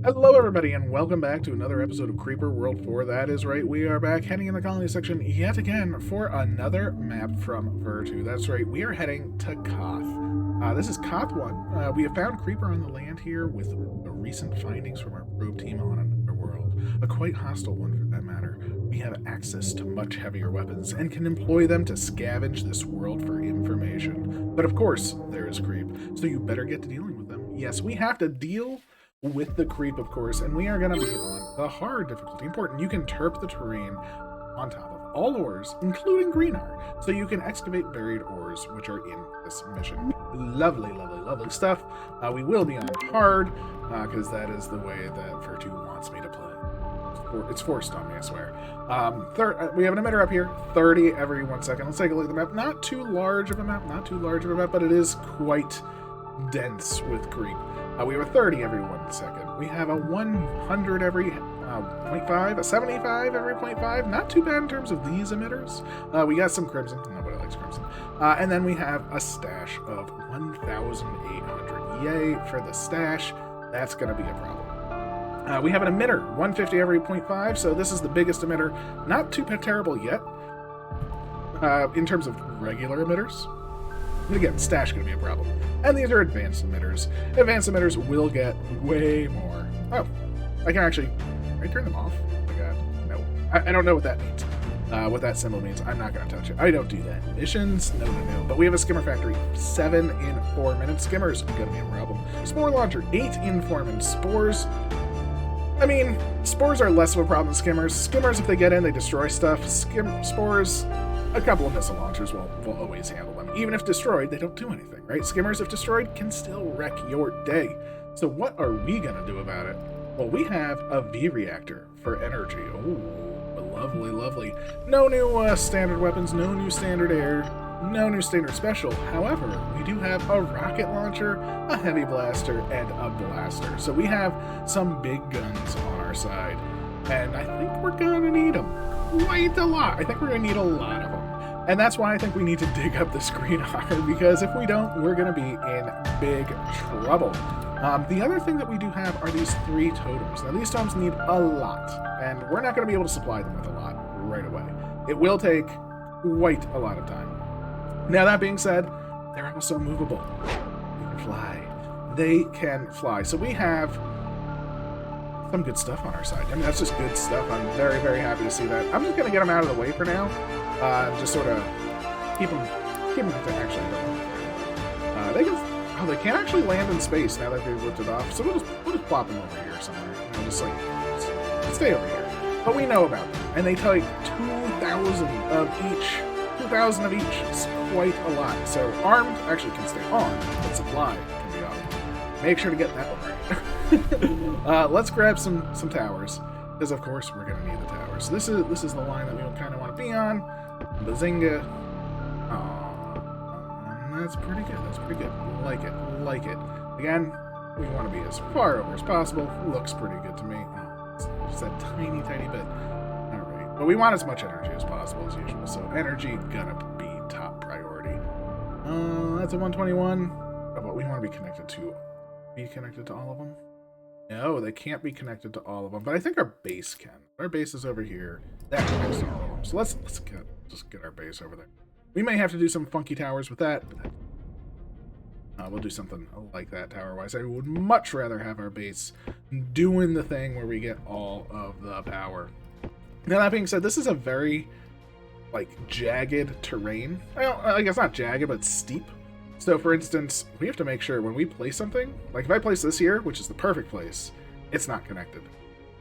Hello, everybody, and welcome back to another episode of Creeper World 4. That is right, we are back heading in the colony section yet again for another map from Vertu. That's right, we are heading to KOTH. This is KOTH 1. We have found Creeper on the land here with the recent findings from our probe team on another world. A quite hostile one, for that matter. We have access to much heavier weapons and can employ them to scavenge this world for information. But of course, there is creep, so you better get to dealing with them. Yes, we have to deal with the creep, of course, and we are going to be on the hard difficulty. Important, you can terp the terrain on top of all ores, including green ore, so you can excavate buried ores, which are in this mission. Lovely, lovely, lovely stuff. We will be on hard, because that is the way that Vertu wants me to play. It's forced on me, I swear. We have an emitter up here, 30 every 1 second. Let's take a look at the map. Not too large of a map, but it is quite dense with creep. We have a 30 every 1 second. We have a 100 every 0.5, a 75 every 0.5. Not too bad in terms of these emitters. We got some crimson. Nobody likes crimson. And then we have a stash of 1,800. Yay for the stash. That's going to be a problem. We have an emitter, 150 every 0.5. So this is the biggest emitter. Not too terrible yet in terms of regular emitters. But again, stash going to be a problem. And these are advanced emitters. Advanced emitters will get way more. Oh, I can actually... Can I turn them off? Oh my god. No. I don't know what that means. What that symbol means. I'm not going to touch it. I don't do that. Missions? No. But we have a skimmer factory. 7 in 4 minutes. Skimmers going to be a problem. Spore launcher. 8 in 4 minutes. Spores... I mean, spores are less of a problem than skimmers. Skimmers, if they get in, they destroy stuff. Spores... A couple of missile launchers will always handle them. Even if destroyed, they don't do anything, right? Skimmers, if destroyed, can still wreck your day. So what are we going to do about it? Well, we have a V-reactor for energy. Oh, lovely, lovely. No new standard weapons, no new standard air, no new standard special. However, we do have a rocket launcher, a heavy blaster, and a blaster. So we have some big guns on our side. And I think we're going to need them quite a lot. I think we're going to need a lot of them. And that's why I think we need to dig up this green ore, because if we don't, we're going to be in big trouble. The other thing that we do have are these 3 totems. Now, these totems need a lot, and we're not going to be able to supply them with a lot right away. It will take quite a lot of time. Now, that being said, they're also movable. They can fly. They can fly. So we have some good stuff on our side. I mean, that's just good stuff. I'm very, very happy to see that. I'm just going to get them out of the way for now. Just sort of keep them actually don't. They can actually land in space now that they've lifted off. So we'll just plop them over here somewhere. You know, just stay over here. But we know about them, and they take 2,000 of each. 2,000 of each is quite a lot. So armed actually can stay on, but supply can be off. Make sure to get that one right. Let's grab some towers, because of course we're going to need the towers. This is the line that we kind of want to be on. Bazinga. Aww. That's pretty good. That's pretty good. Like it. Again, we want to be as far over as possible. Looks pretty good to me. Oh, it's just that tiny bit. Alright. But we want as much energy as possible as usual. So energy gonna be top priority. That's a 121. Oh, but we want to be connected to all of them? No, they can't be connected to all of them. But I think our base can. Our base is over here. That connects to all of them. So let's just get our base over there. We may have to do some funky towers with that. But we'll do something like that tower-wise. I would much rather have our base doing the thing where we get all of the power. Now, that being said, this is a very, jagged terrain. Well, I guess not jagged, but steep. So, for instance, we have to make sure when we place something, like if I place this here, which is the perfect place, it's not connected.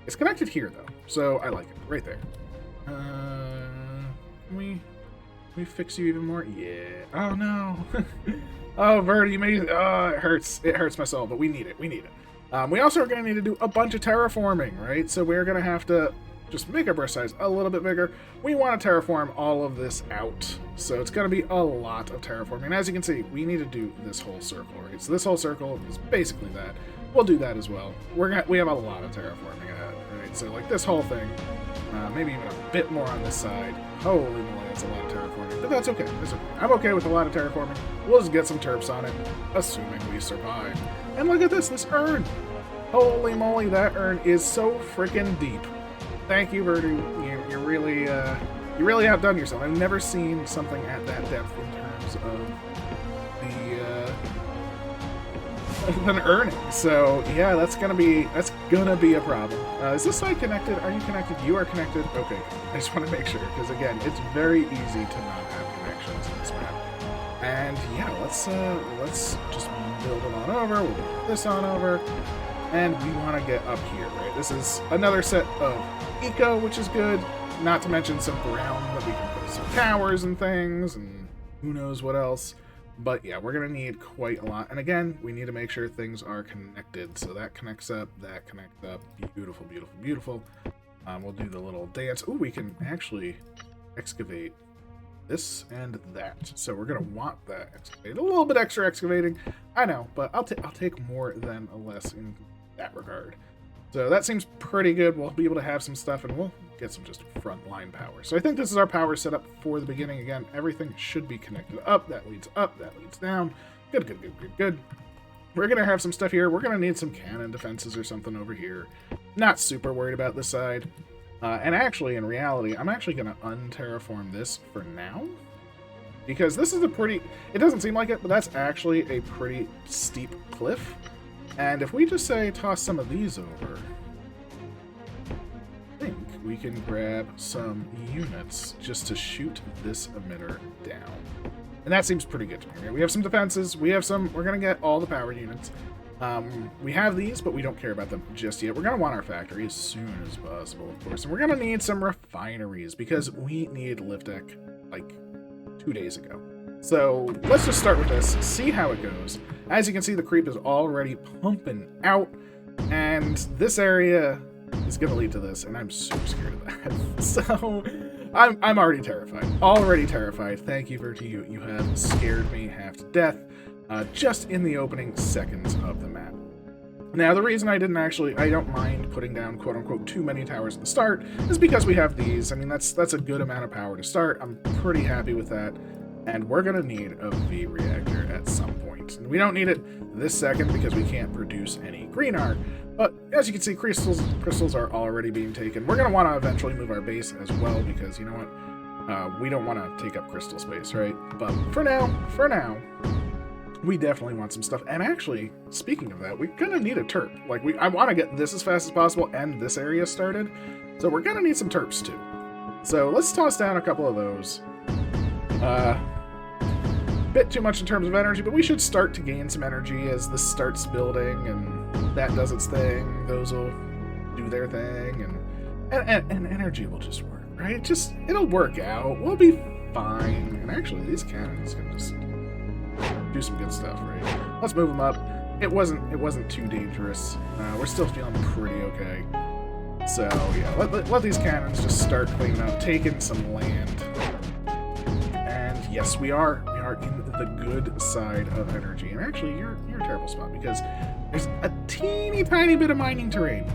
It's connected here, though, so I like it. Right there. Can we fix you even more? Yeah. Oh, no. Oh, Vertu, you made it. Oh, it hurts. It hurts my soul, but we need it. We also are going to need to do a bunch of terraforming, right? So we're going to have to just make our burst size a little bit bigger. We want to terraform all of this out. So it's going to be a lot of terraforming. And as you can see, we need to do this whole circle, right? So this whole circle is basically that. We'll do that as well. We have a lot of terraforming ahead, right? So like this whole thing, maybe even a bit more on this side. Holy moly, that's a lot of terraforming. But that's okay. That's okay. I'm okay with a lot of terraforming. We'll just get some terps on it, assuming we survive. And look at this urn. Holy moly, that urn is so freaking deep. Thank you, Vertu. You really outdone yourself. I've never seen something at that depth in terms of an urning. So yeah, that's gonna be a problem. Is this side connected? Are you connected? You are connected. Okay, I just want to make sure because again, it's very easy to not have connections in this map. And yeah, let's just build it on over. We'll build this on over, and we want to get up here, right? This is another set of eco, which is good. Not to mention some ground that we can put some towers and things, and who knows what else. But yeah, we're going to need quite a lot. And again, we need to make sure things are connected. So that connects up, that connects up. Beautiful, beautiful, beautiful. We'll do the little dance. Ooh, we can actually excavate this and that. So we're going to want that excavated. A little bit extra excavating, I know, but I'll take more than a less in that regard. So that seems pretty good. We'll be able to have some stuff, and we'll get some just frontline power. So I think this is our power setup for the beginning. Again, everything should be connected up. That leads up. That leads down. Good, good, good, good, good. We're going to have some stuff here. We're going to need some cannon defenses or something over here. Not super worried about this side. And actually, in reality, I'm actually going to unterraform this for now. Because this is a pretty... It doesn't seem like it, but that's actually a pretty steep cliff. And if we just say toss some of these over, I think we can grab some units just to shoot this emitter down. And that seems pretty good to me. We have some defenses. We're going to get all the power units. We have these, but we don't care about them just yet. We're going to want our factory as soon as possible, of course. And we're going to need some refineries because we need Liftdeck like 2 days ago. So let's just start with this, see how it goes. As you can see, the creep is already pumping out, and this area is going to lead to this, and I'm super scared of that. So I'm already terrified. Already terrified. Thank you, Vertu. You have scared me half to death just in the opening seconds of the map. Now, the reason I don't mind putting down quote-unquote too many towers at the start is because we have these. I mean, that's a good amount of power to start. I'm pretty happy with that. And we're going to need a V reactor at some point. And we don't need it this second because we can't produce any green art. But as you can see, crystals are already being taken. We're going to want to eventually move our base as well because, you know what, we don't want to take up crystal space, right? But for now, we definitely want some stuff. And actually, speaking of that, we're going to need a terp. Like, I want to get this as fast as possible and this area started. So we're going to need some terps too. So let's toss down a couple of those. Bit too much in terms of energy, but we should start to gain some energy as this starts building and that does its thing. Those will do their thing, and energy will just work, right? It'll work out. We'll be fine. And actually, these cannons can just do some good stuff, right? Let's move them up. It wasn't too dangerous. We're still feeling pretty okay. So yeah, let these cannons just start cleaning up, taking some land. Yes, we are in the good side of energy. And actually, you're a terrible spot because there's a teeny tiny bit of mining terrain.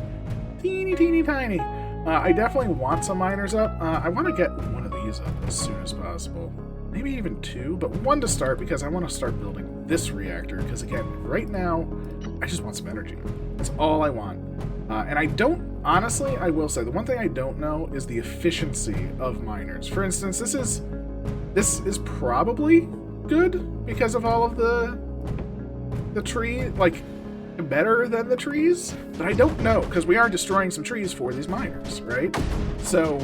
Teeny tiny. I definitely want some miners up. I want to get one of these up as soon as possible. Maybe even two, but one to start because I want to start building this reactor. Because again, right now, I just want some energy. That's all I want. And honestly, I will say, the one thing I don't know is the efficiency of miners. For instance, this is probably good because of all of the tree, like, better than the trees, but I don't know, because we are destroying some trees for these miners, right? So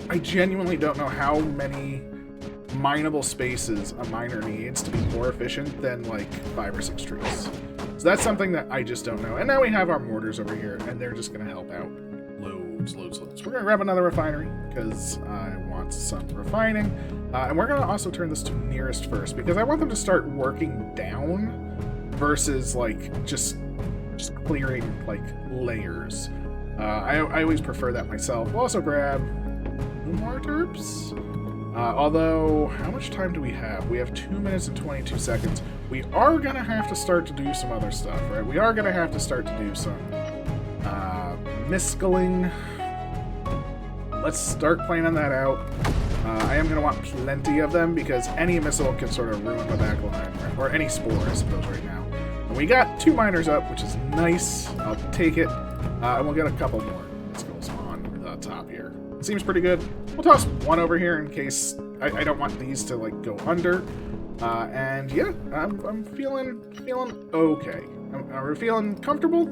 I genuinely don't know how many mineable spaces a miner needs to be more efficient than like 5 or 6 trees. So that's something that I just don't know. And now we have our mortars over here, and they're just going to help out loads. We're going to grab another refinery because I want some refining. And we're going to also turn this to nearest first because I want them to start working down versus like just clearing like layers. I always prefer that myself. We'll also grab 2 more terps. Although, how much time do we have? We have 2 minutes and 22 seconds. We are going to have to start to do some other stuff, right? We are going to have to start to do some miscaling. Let's start planning that out. I am going to want plenty of them because any missile can sort of ruin the back line, right? Or any spore, I suppose, right now. we got 2 miners up, which is nice. I'll take it. And we'll get a couple more skulls on the top here. Seems pretty good. We'll toss 1 over here in case I don't want these to like go under. And yeah, I'm feeling okay. Are we feeling comfortable?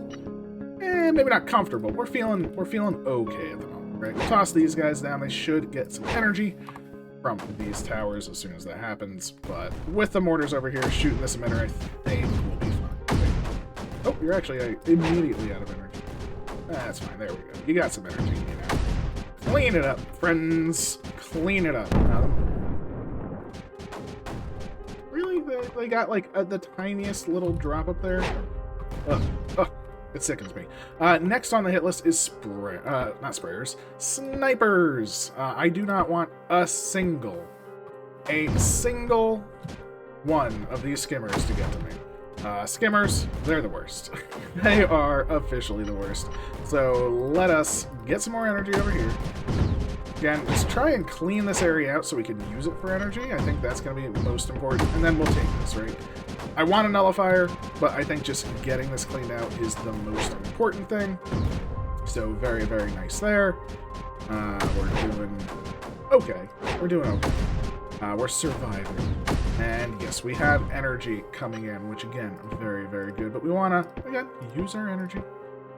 Maybe not comfortable. We're feeling okay at the moment, right? We'll toss these guys down. They should get some energy from these towers as soon as that happens. But with the mortars over here shooting this emitter, I think we'll be fine. Oh, you're actually immediately out of energy. That's fine. There we go. You got some energy, you know. Clean it up, friends. Clean it up. Really? They got like the tiniest little drop up there? Ugh. It sickens me. Next on the hit list is not sprayers, snipers. I do not want a single one of these skimmers to get to me. Skimmers, they're the worst. They are officially the worst. So let us get some more energy over here. Again, just try and clean this area out so we can use it for energy. I think that's going to be most important. And then we'll take this, right? I want a nullifier, but I think just getting this cleaned out is the most important thing. So very, very nice there. We're doing okay. We're doing okay. We're surviving. And yes, we have energy coming in, which again, very, very good. But we want to, again, use our energy.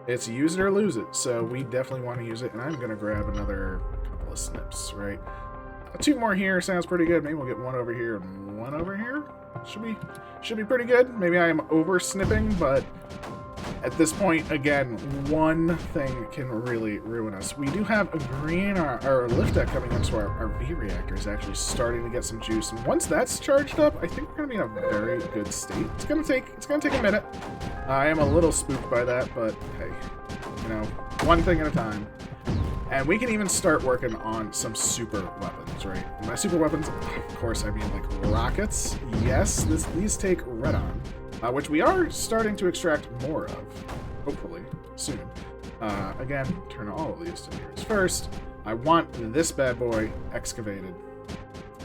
It's use it or lose it. So we definitely want to use it. And I'm going to grab another couple of snips, right? 2 more here sounds pretty good. Maybe we'll get 1 over here and 1 over here. Should be pretty good. Maybe I am over snipping, but at this point, again, one thing can really ruin us. We do have a green, our lift deck coming up, so our V reactor is actually starting to get some juice. And once that's charged up, I think we're gonna be in a very good state. It's gonna take a minute. I am a little spooked by that, but hey, you know, one thing at a time. And we can even start working on some super weapons, right? And by super weapons, of course, I mean like rockets. Yes, these take Redon, which we are starting to extract more of, hopefully, soon. Again, turn all of these to mirrors. First, I want this bad boy excavated,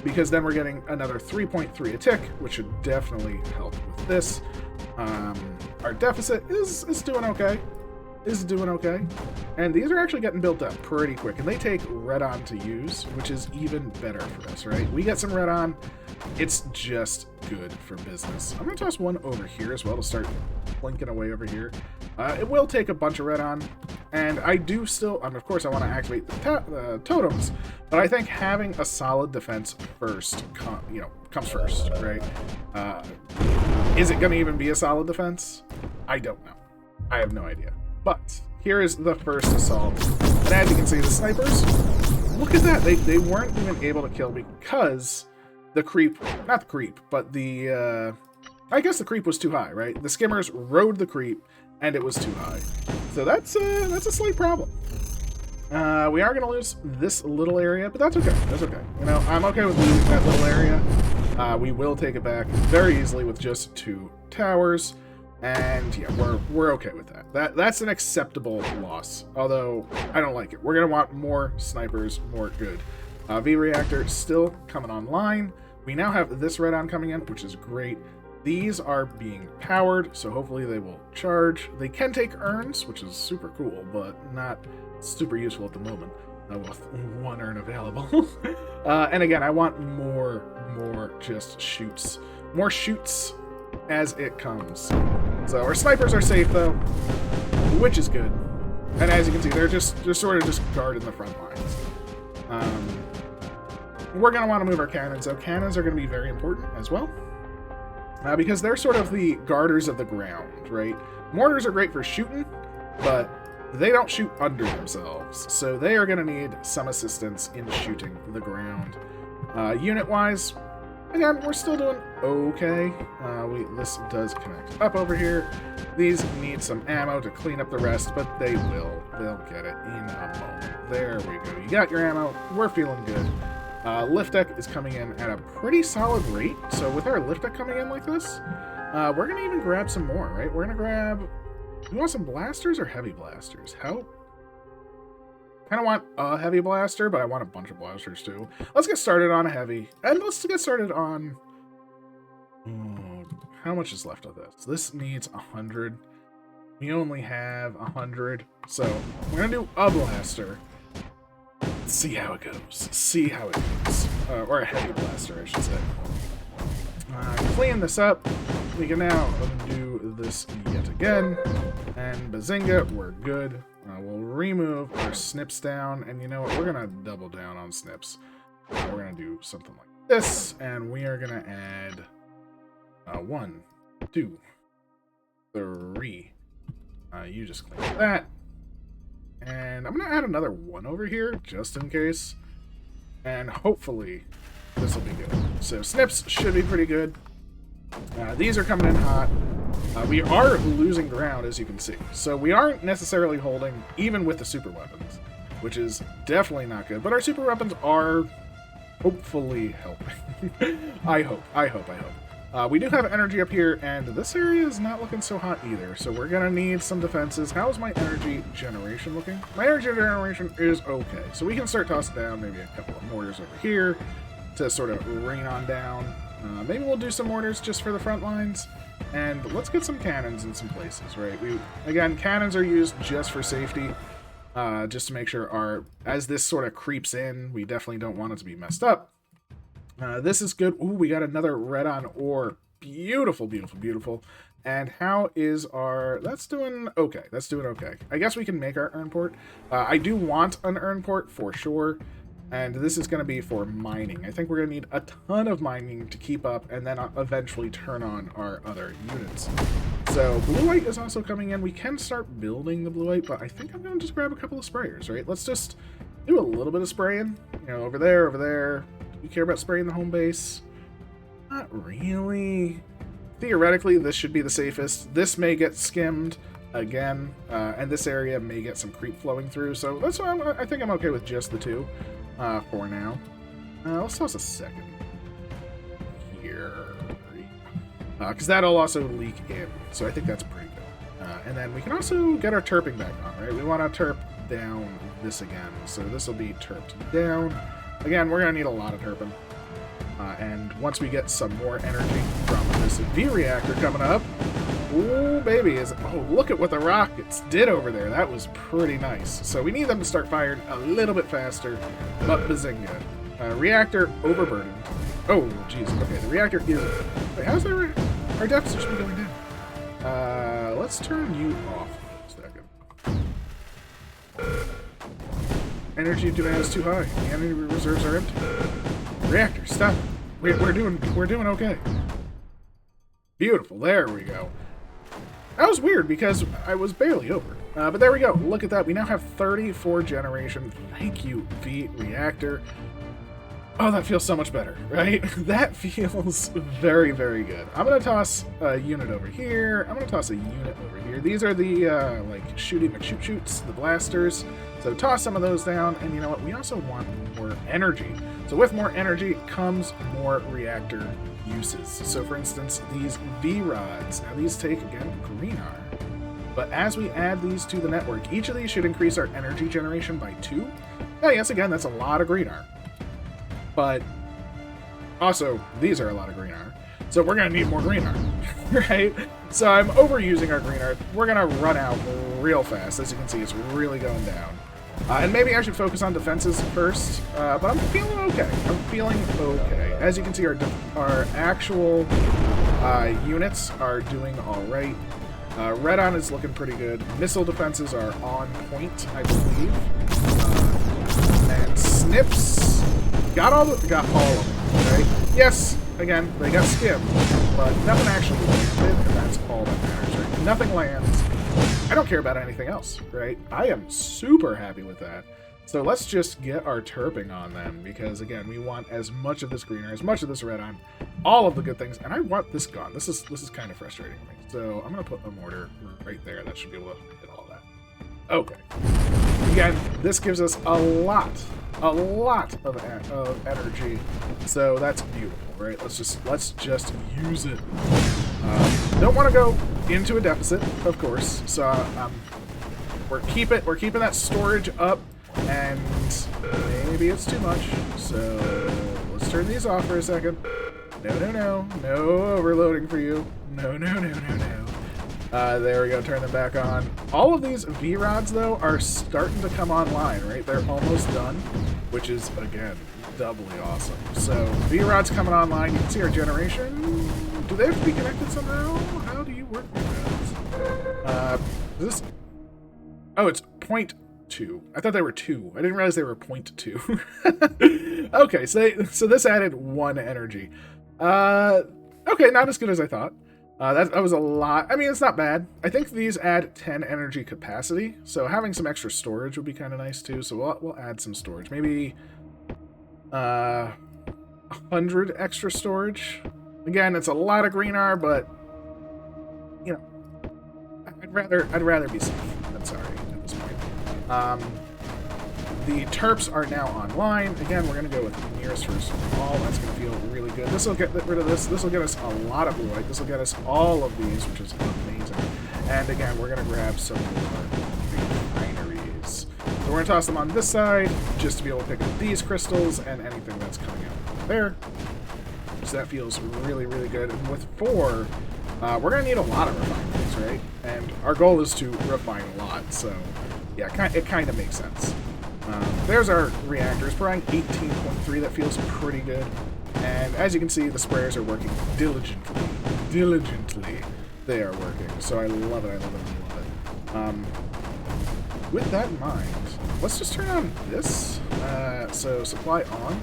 because then we're getting another 3.3 a tick, which should definitely help with this. Our deficit is doing okay. And these are actually getting built up pretty quick, and they take Redon to use, which is even better for us, right? We get some Redon, it's just good for business. I'm gonna toss 1 over here as well to start blinking away over here. It will take a bunch of Redon, and I do still, of course I want to activate the totems, but I think having a solid defense first, comes first, right? Is it gonna even be a solid defense? I don't know. I have no idea. But here is the first assault. And as you can see, the snipers, look at that. They weren't even able to kill because the creep, not the creep, but the, I guess the creep was too high, right? The skimmers rode the creep and it was too high. So that's a slight problem. We are going to lose this little area, but that's okay. That's okay. You know, I'm okay with losing that little area. We will take it back very easily with just 2 towers. And yeah, we're okay with that. That's an acceptable loss, although I don't like it. We're gonna want more snipers, more good. V reactor still coming online. We now have this Redon coming in, which is great. These are being powered, so hopefully they will charge. They can take urns, which is super cool, but not super useful at the moment with 1 urn available. And again, I want more just shoots, more shoots as it comes. So our snipers are safe though, which is good. And as you can see, they're sort of just guarding the front lines. We're going to want to move our cannons, so cannons are going to be very important as well. Because they're sort of the guarders of the ground, right? Mortars are great for shooting, but they don't shoot under themselves. So they are going to need some assistance in shooting the ground. Unit-wise, again, we're still doing okay. This does connect up over here. These need some ammo to clean up the rest, but they will. They'll get it in a moment. There we go. You got your ammo. We're feeling good. Lift deck is coming in at a pretty solid rate. So with our lift deck coming in like this, we're going to even grab some more, right? We're going to grab... You want some blasters or heavy blasters? How... kind of want a heavy blaster, but I want a bunch of blasters too. Let's get started on a heavy, and let's get started on... how much is left of this? This needs 100. We only have 100, so we're gonna do a blaster. See how it goes. See how it goes. Or a heavy blaster, I should say. Clean this up. We can now undo this yet again. And bazinga, we're good. We'll remove our snips down. And you know what? We're going to double down on snips. We're going to do something like this. And we are going to add 1, 2, 3. You just clean that. And I'm going to add another 1 over here, just in case. And hopefully, this will be good. So snips should be pretty good. These are coming in hot. We are losing ground, as you can see. So we aren't necessarily holding, even with the super weapons, which is definitely not good. But our super weapons are hopefully helping. I hope. We do have energy up here, and this area is not looking so hot either. So we're going to need some defenses. How's my energy generation looking? My energy generation is okay. So we can start tossing down maybe a couple of mortars over here to sort of rain on down. Maybe we'll do some mortars just for the front lines. And let's get some cannons in some places, right? Again, cannons are used just for safety. Just to make sure as this sort of creeps in, we definitely don't want it to be messed up. This is good. Ooh, we got another red on ore. Beautiful, beautiful, beautiful. And how is that's doing okay. That's doing okay. I guess we can make our earn port. I do want an earn port for sure. And this is going to be for mining. I think we're going to need a ton of mining to keep up and then eventually turn on our other units. So blue white is also coming in. We can start building the blue white, but I think I'm going to just grab a couple of sprayers, right? Let's just do a little bit of spraying. You know, over there, over there. Do we care about spraying the home base? Not really. Theoretically, this should be the safest. This may get skimmed again, and this area may get some creep flowing through. So that's why I think I'm okay with just the 2. For now. Let's toss a second here. Because that'll also leak in. So I think that's pretty good. And then we can also get our terping back on, right? We want to terp down this again. So this will be terped down. Again, we're going to need a lot of terping. And once we get some more energy from this V-reactor coming up, ooh, baby, oh, look at what the rockets did over there. That was pretty nice. So we need them to start firing a little bit faster, but bazinga. Reactor overburdened. Oh, jeez. Okay, the reactor is... Wait, how's our deficit should be going down? Let's turn you off for a second. Energy demand is too high. The energy reserves are empty. Reactor, stop. We're doing okay. Beautiful. There we go. That was weird because I was barely over. But there we go. Look at that. We now have 34 generation. Thank you, V-reactor. Oh, that feels so much better, right? That feels very, very good. I'm going to toss a unit over here. I'm going to toss a unit over here. These are the, like, shooty McShoot-shoots, the blasters. So toss some of those down. And you know what? We also want more energy. So with more energy comes more reactor uses. So for instance, these V-rods. Now these take, again, greenar. But as we add these to the network, each of these should increase our energy generation by 2. Yeah, yes, again, that's a lot of greenar. But also, these are a lot of greenar. So we're going to need more greenar, right? So I'm overusing our greenar. We're going to run out real fast. As you can see, it's really going down. And maybe I should focus on defenses first, but I'm feeling okay. I'm feeling okay. As you can see, our actual units are doing all right. Red on is looking pretty good. Missile defenses are on point, I believe. And snips got all of them, right? Yes, again, they got skimmed, but nothing actually landed, and that's all that matters, right? Nothing lands. I don't care about anything else, right? I am super happy with that. So let's just get our terping on them, because again, we want as much of this greener, as much of this red on, all of the good things, and I want this gone. This is kind of frustrating to me. So I'm gonna put a mortar right there. That should be able to hit all that. Okay. Again, this gives us a lot of energy. So that's beautiful, right? Let's just use it. Don't want to go into a deficit, of course. So we're keeping that storage up, and maybe it's too much. So let's turn these off for a second. No, no, no. No overloading for you. No, no, no, no, no. There we go, turn them back on. All of these V-Rods, though, are starting to come online, right? They're almost done, which is, again, doubly awesome. So, V-Rod's coming online. You can see our generation. Do they have to be connected somehow? How do you work with that? Is this... Oh, it's 0.2. I thought they were 2. I didn't realize they were 0.2. Okay, so this added 1 energy. Okay, not as good as I thought. That was a lot. I mean, it's not bad. I think these add 10 energy capacity, so having some extra storage would be kind of nice too. So we'll add some storage. Maybe 100 extra storage. Again, it's a lot of green R, but you know, I'd rather be safe than sorry at this point. The terps are now online. Again, we're going to go with nearest first of all. That's going to feel really good. This will get rid of this. This will get us a lot of blue light. This will get us all of these, which is amazing. And again, we're going to grab some more refineries. So we're going to toss them on this side just to be able to pick up these crystals and anything that's coming out there. So that feels really, really good. And with 4, we're going to need a lot of refineries, right? And our goal is to refine a lot. So yeah, it kind of makes sense. There's our reactors, providing 18.3. That feels pretty good. And as you can see, the sprayers are working diligently. Diligently, they are working. So I love it, I love it, I love it. With that in mind, let's just turn on this. So supply on.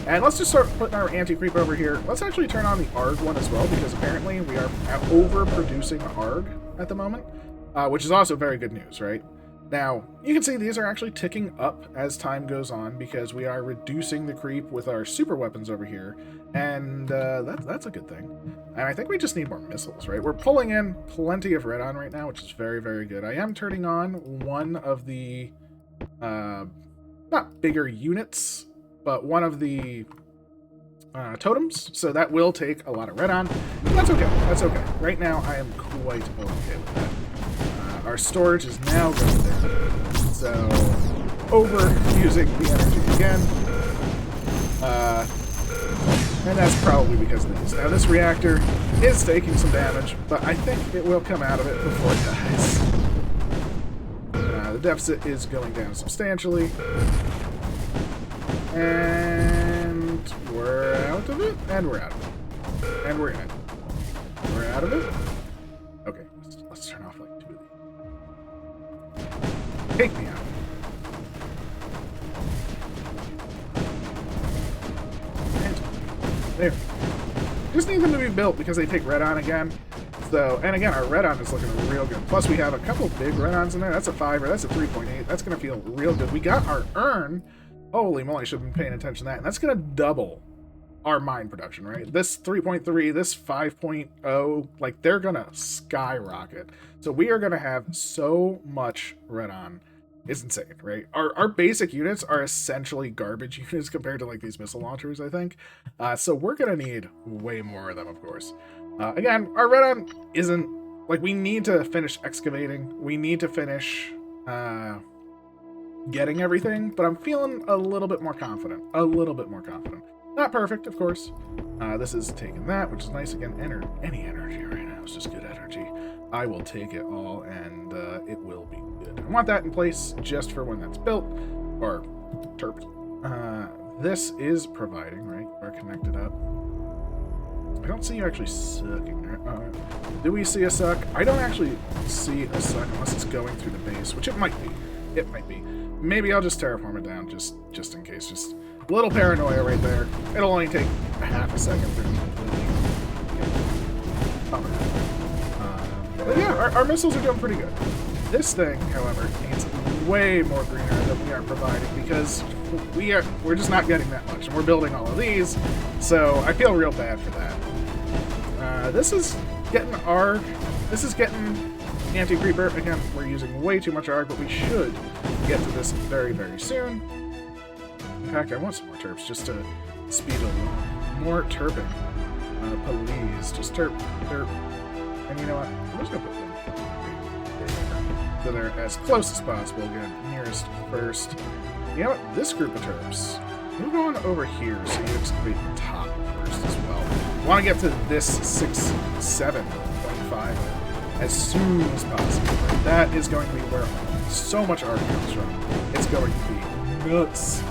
And let's just start putting our anti-creep over here. Let's actually turn on the ARG one as well, because apparently we are overproducing ARG at the moment, which is also very good news, right? Now, you can see these are actually ticking up as time goes on because we are reducing the creep with our super weapons over here, and that's a good thing. And I think we just need more missiles, right? We're pulling in plenty of red on right now, which is very, very good. I am turning on one of the, not bigger units, but one of the totems, so that will take a lot of red on. That's okay, that's okay. Right now, I am quite okay with that. Our storage is now going down, so overusing the energy again, and that's probably because of this. Now this reactor is taking some damage, but I think it will come out of it before it dies. The deficit is going down substantially, and we're out of it, and we're out of it, and we're in it. We're out of it. Okay, let's turn off like 2 of these. Take me out. And there. Just need them to be built because they take red on again. So, and again, our red on is looking real good. Plus, we have a couple big red ons in there. That's a 5, or that's a 3.8. That's going to feel real good. We got our urn. Holy moly, I should have been paying attention to that. And that's going to double our mine production, right? This 3.3, this 5.0, like, they're going to skyrocket. So we are going to have so much red on. It's insane, right? Our basic units are essentially garbage units compared to, like, these missile launchers, I think. So we're going to need way more of them, of course. Again, our red on isn't, like, we need to finish excavating. We need to finish getting everything, but I'm feeling a little bit more confident. A little bit more confident. Not perfect, of course. This is taking that, which is nice. Again, any energy right now is just good energy. I will take it all, and it will be good. I want that in place just for when that's built, or terped. This is providing, right? We're connected up. I don't see you actually sucking. Do we see a suck? I don't actually see a suck unless it's going through the base, which it might be. It might be. Maybe I'll just terraform it down just in case. Just a little paranoia right there. It'll only take a half a second for me. But yeah, our missiles are doing pretty good. This thing, however, needs way more greener than we are providing because we're just not getting that much, and we're building all of these, so I feel real bad for that. This is getting ARG. This is getting anti-creeper. Again, we're using way too much ARG, but we should get to this very, very soon. In fact, I want some more terps just to speed it along. More terping. Please, just terp. And you know what? I'm just going to put them so they're as close as possible. Again, nearest first. You know what? This group of terps, move on over here so you excavate the top first as well. want to get to this 6.7.5 as soon as possible. Right? That is going to be where so much art comes from. It's going to be nuts.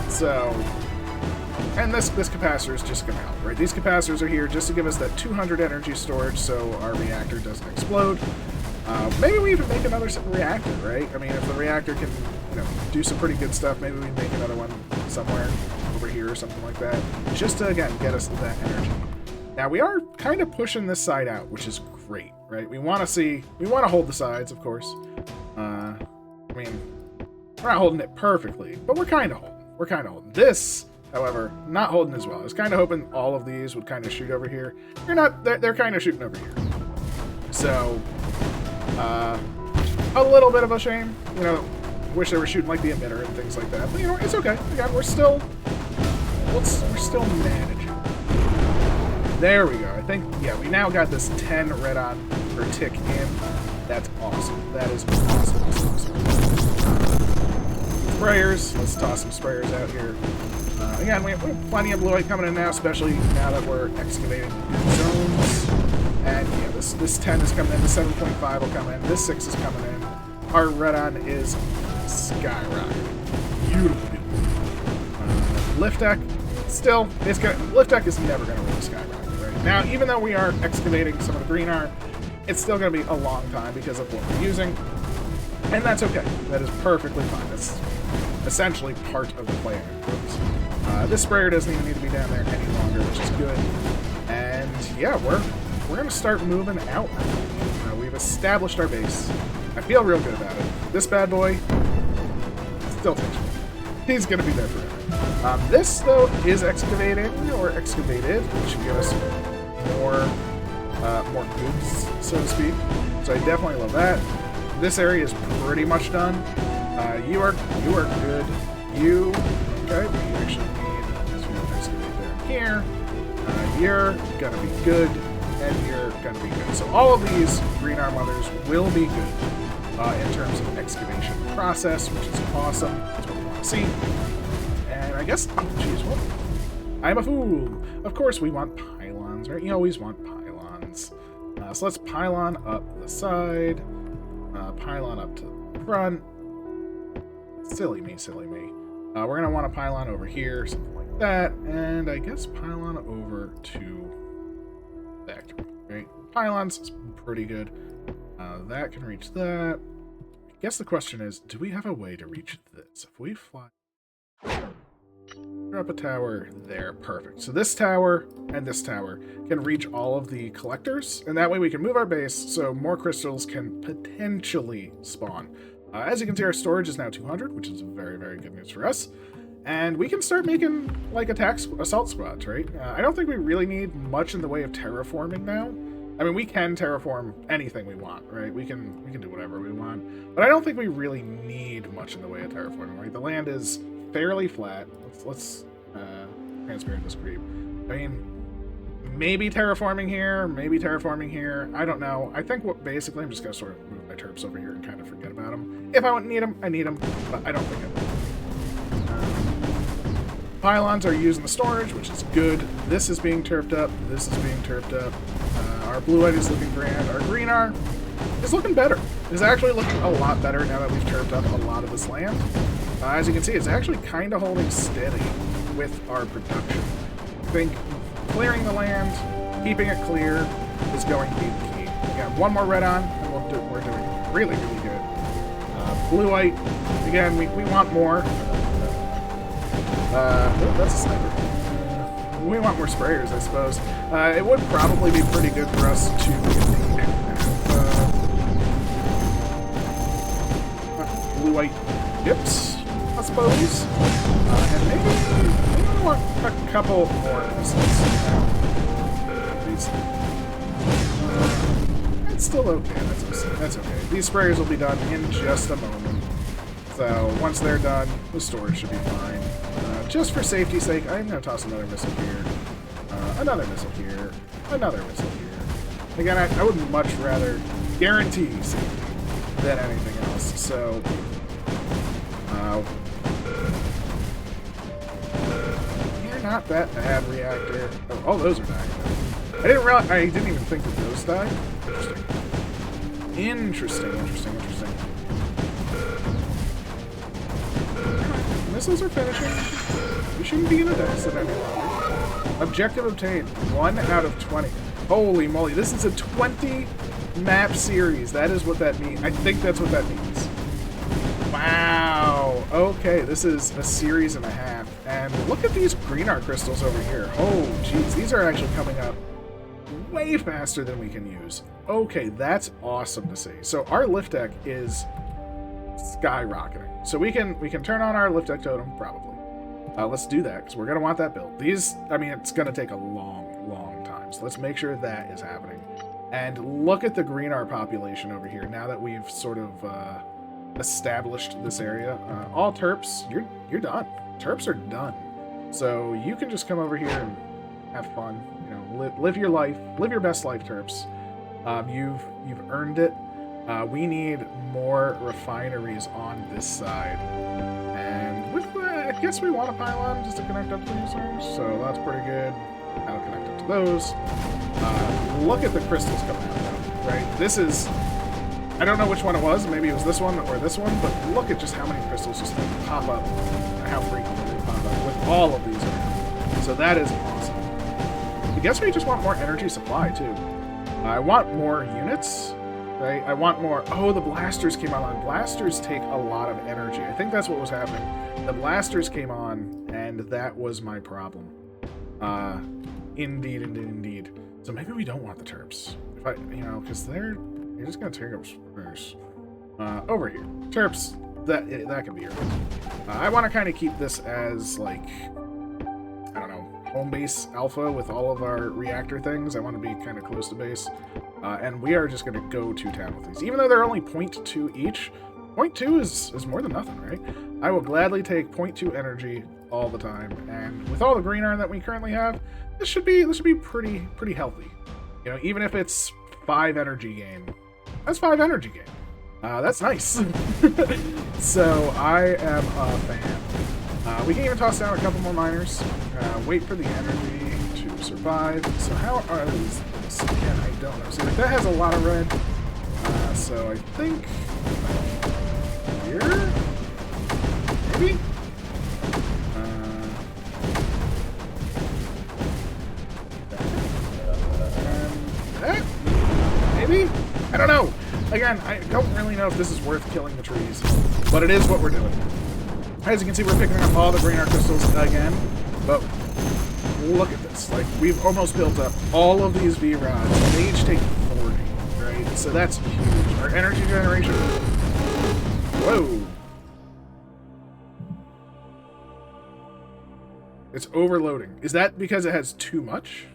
So, and this capacitor is just going to help, right? These capacitors are here just to give us that 200 energy storage so our reactor doesn't explode. Maybe we even make another reactor, right? I mean, if the reactor can, do some pretty good stuff, maybe we make another one somewhere over here or something like that, just to, again, get us that energy. Now, we are kind of pushing this side out, which is great, right? We want to hold the sides, of course. I mean, we're not holding it perfectly, but we're kind of holding. This, however, not holding as well. I was kind of hoping all of these would kind of shoot over here. They're kind of shooting over here. So, a little bit of a shame, wish they were shooting like the emitter and things like that, but it's okay. Again, we're still managing. There we go. I think, yeah, we now got this 10 red on per tick in. That's awesome. That is awesome. Sprayers. Let's toss some sprayers out here. Again, we have plenty of blue light coming in now, especially now that we're excavating zones. And yeah, this 10 is coming in. The 7.5 will come in. This 6 is coming in. Our red on is skyrocketing. Beautiful. Lift deck. Still, lift deck is never going to really skyrocket, right? Now, even though we are excavating some of the green iron, it's still going to be a long time because of what we're using. And that's okay. That is perfectly fine. That's essentially part of the plan. This sprayer doesn't even need to be down there any longer, which is good. And yeah, we're going to start moving out. We've established our base. I feel real good about it. This bad boy still takes me. He's going to be there forever. This, though, is excavated, which should give us more goods, so to speak. So I definitely love that. This area is pretty much done. You are good. Okay, we actually need to excavate down here. You're gonna be good, and you're gonna be good. So all of these green arm mothers will be good in terms of excavation process, which is awesome. That's what we want to see. And I guess, oh jeez, what? I'm a fool. Of course we want pylons, right? You always want pylons. So let's pylon up the side, pylon up to the front. Silly me. We're gonna want a pylon over here, something like that, and I guess pylon over to factory, right? Pylons is pretty good. That can reach that. I guess the question is, do we have a way to reach this? If we fly... Drop a tower there. Perfect. So this tower and this tower can reach all of the collectors, and that way we can move our base so more crystals can potentially spawn. As you can see, our storage is now 200, which is very, very good news for us. And we can start making, like, assault squads, right? I don't think we really need much in the way of terraforming now. I mean, we can terraform anything we want, right? We can do whatever we want. But I don't think we really need much in the way of terraforming. Like, the land is fairly flat. Let's transparent this creep. I mean, maybe terraforming here, I don't know. I think basically I'm just gonna sort of move my terps over here and kind of forget about them. If I need them, I need them, but I don't think I will. Pylons are using the storage, which is good. This is being terped up. This is being terped up. Our blue light is looking grand. Our green R is looking better. It's actually looking a lot better now that we've terped up a lot of this land. As you can see, it's actually kind of holding steady with our production. I think clearing the land, keeping it clear, is going to be the key. We got one more red on, and we're doing really, really good. Blue light, again, we want more. That's a sniper. We want more sprayers, I suppose. It would probably be pretty good for us to blue white dips, I suppose. And maybe we want a couple more missiles. It's still okay. That's okay. These sprayers will be done in just a moment. So once they're done, the storage should be fine. Just for safety's sake, I'm going to toss another missile here, another missile here, another missile here. Again, I would much rather guarantee safety than anything else. So, you're not that bad, reactor. Oh, all those are dying. I didn't even think that those died. Interesting. Missiles are finishing. We shouldn't be in a deficit any longer. Objective obtained. 1 out of 20. Holy moly, this is a 20 map series. That is what that means. I think that's what that means. Wow. Okay, this is a series and a half. And look at these green art crystals over here. Oh, jeez, these are actually coming up way faster than we can use. Okay, that's awesome to see. So our lift deck is skyrocketing. So we can turn on our lift deck totem, probably. Let's do that, because we're going to want that build. These, I mean, it's going to take a long time. So let's make sure that is happening. And look at the green art population over here, now that we've sort of established this area. All terps, you're done. Terps are done. So you can just come over here and have fun. You know, live your life. Live your best life, terps. You've earned it. We need more refineries on this side. And with that, I guess we want a pylon just to connect up to these things. So that's pretty good. That'll connect up to those. Look at the crystals coming out though, right? This is... I don't know which one it was. Maybe it was this one or this one. But look at just how many crystals just like, pop up. How frequently they pop up with all of these around. So that is awesome. I guess we just want more energy supply too. I want more units. Right? I want more... Oh, the blasters came on. Blasters take a lot of energy. I think that's what was happening. The blasters came on, and that was my problem. Indeed. So maybe we don't want the terps. If I, you know, because they're just going to take up space. Over here. Terps, that can be your I want to kind of keep this as, like, I don't know, home base alpha with all of our reactor things. I want to be kind of close to base. And we are just going to go to town with these. Even though they're only 0.2 each, 0.2 is more than nothing, right? I will gladly take 0.2 energy all the time. And with all the green iron that we currently have, this should be pretty healthy. You know, even if it's 5 energy gain, that's 5 energy gain. That's nice. So I am a fan. We can even toss down a couple more miners. Wait for the energy to survive. So how are these? Again, I don't know. See, like, that has a lot of red. So I think here, maybe. That, maybe. I don't know. Again, I don't really know if this is worth killing the trees, but it is what we're doing. As you can see, we're picking up all the green art crystals again, but look at this. Like, we've almost built up all of these V-rods. They each take 40, right? So that's huge. Our energy generation... Whoa! It's overloading. Is that because it has too much?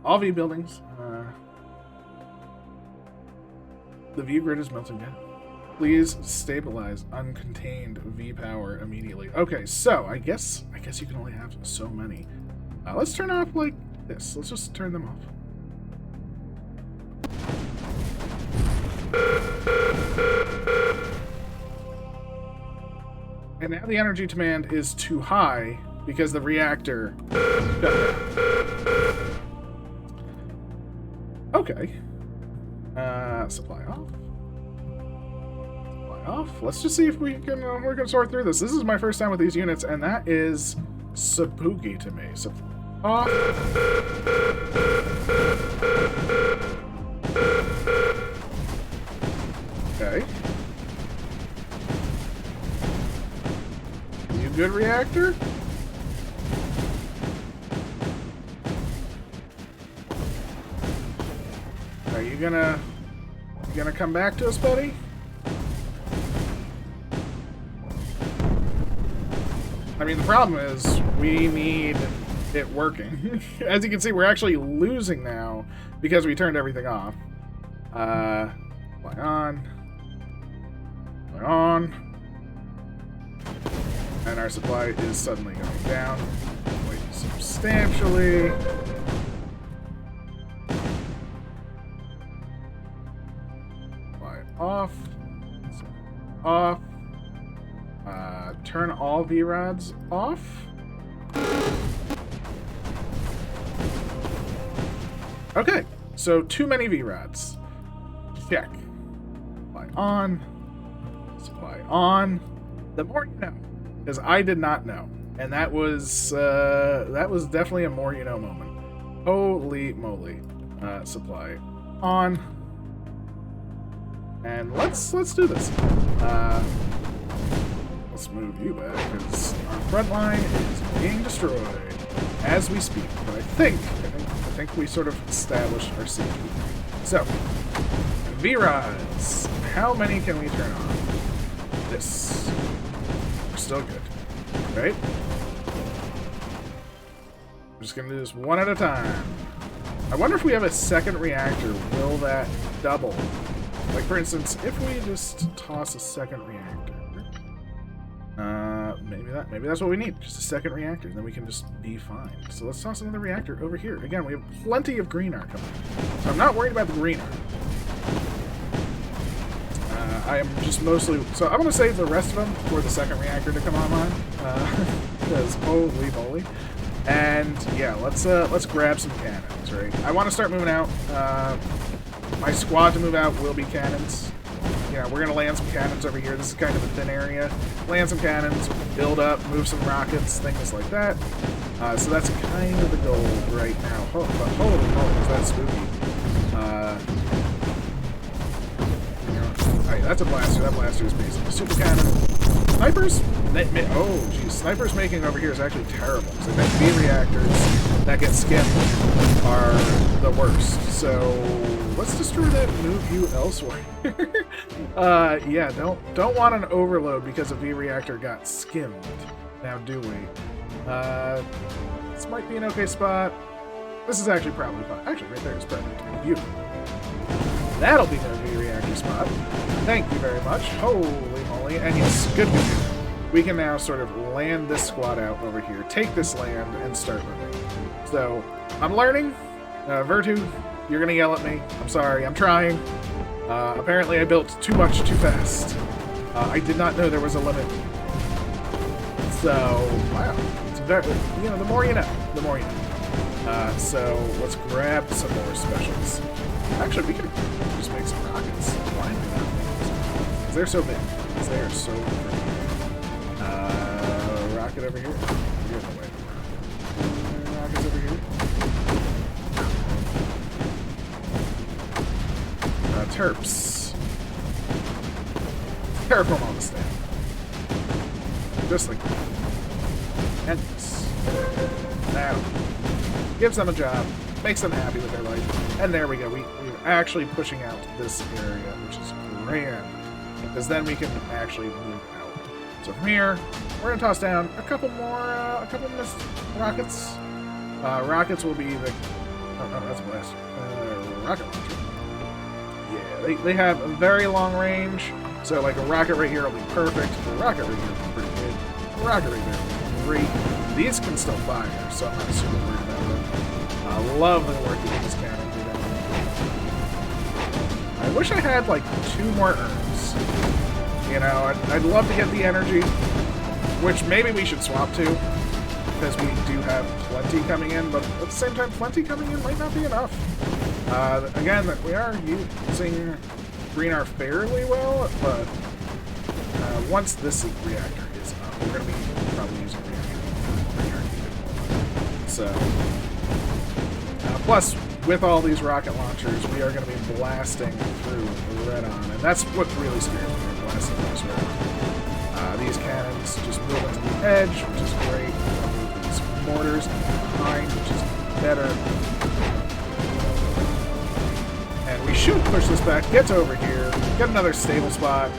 All V buildings. The V grid is melting down. Please stabilize uncontained V power immediately. Okay, so I guess you can only have so many. Let's turn off like this. Let's just turn them off. And now the energy demand is too high because the reactor shut down. Okay. Supply off. Supply off. Let's just see if we can sort through this. This is my first time with these units, and that is spooky to me. So off. Okay. You good, reactor? Are you gonna come back to us, buddy? I mean, the problem is we need it working. As you can see, we're actually losing now because we turned everything off. Fly on. Fly on. And our supply is suddenly going down quite substantially. Fly off. Off. turn all V-rods off. Okay, so too many V-rods. Check. Supply on. Supply on. The more you know, because I did not know, and that was definitely a more you know moment. Holy moly! Supply on, and let's do this. Let's move you back because our front line is being destroyed as we speak. But I think we sort of established our safety. So V-rods. How many can we turn on? This. We're still good, right? We're just gonna do this one at a time. I wonder if we have a second reactor, will that double? Like, for instance, if we just toss a second reactor, maybe that's what we need, just a second reactor, then we can just be fine. So let's toss another reactor over here. Again, we have plenty of green art coming. So I'm not worried about the green art. I am just mostly... So I'm going to save the rest of them for the second reactor to come online. Because holy moly. And yeah, let's grab some cannons, right? I want to start moving out. My squad to move out will be cannons. You know, we're going to land some cannons over here. This is kind of a thin area. Land some cannons, build up, move some rockets, things like that. So that's kind of the goal right now. But holy moly, is that spooky. Alright, that's a blaster. That blaster is basically a super cannon. Snipers? Oh, geez. Snipers making over here is actually terrible. So I think V-reactors that get skimmed are the worst. So let's destroy that and move you elsewhere. Yeah, don't want an overload because a V-reactor got skimmed. Now do we? This might be an okay spot. This is actually probably fine. Actually, right there is perfect. Beautiful. That'll be no V-reactor spot. Thank you very much. Holy moly. And yes, good. We can now sort of land this squad out over here, take this land, and start moving. So, I'm learning. Vertu, you're going to yell at me. I'm sorry. I'm trying. Apparently I built too much too fast. I did not know there was a limit. So, wow. It's very, you know, the more you know, the more you know. So, let's grab some more specials. Actually, we could just make some rockets. Why not make some rockets? Because they're so big. Because they are so big. Rocket over here. You're in the way. Rockets over here. Terps. Terraform on the stand. Just like that. And this. Now, gives them a job. Makes them happy with their life. And there we go. We're actually pushing out this area, which is grand. Because then we can actually move out. So from here, we're going to toss down a couple missed rockets. Rockets will be the... Oh, no, that's a blast. Rocket launcher. Yeah, they have a very long range. So, like, a rocket right here will be perfect. A rocket right here will be pretty good. A rocket right there will be great. These can still fire, so I'm not super worried about them. I love the work that these cannons do down there. I wish I had, like, 2 more urns. You know, I'd love to get the energy, which maybe we should swap to, because we do have plenty coming in, but at the same time, plenty coming in might not be enough. Again, we are using green art fairly well, but once this reactor is up, we're going to be probably using green art even more. So, plus, with all these rocket launchers, we are going to be blasting through red on, and that's what really scares me, blasting through this red on. These cannons just move into the edge, which is great. These mortars behind, which is better. And we should push this back, get to over here, get another stable spot.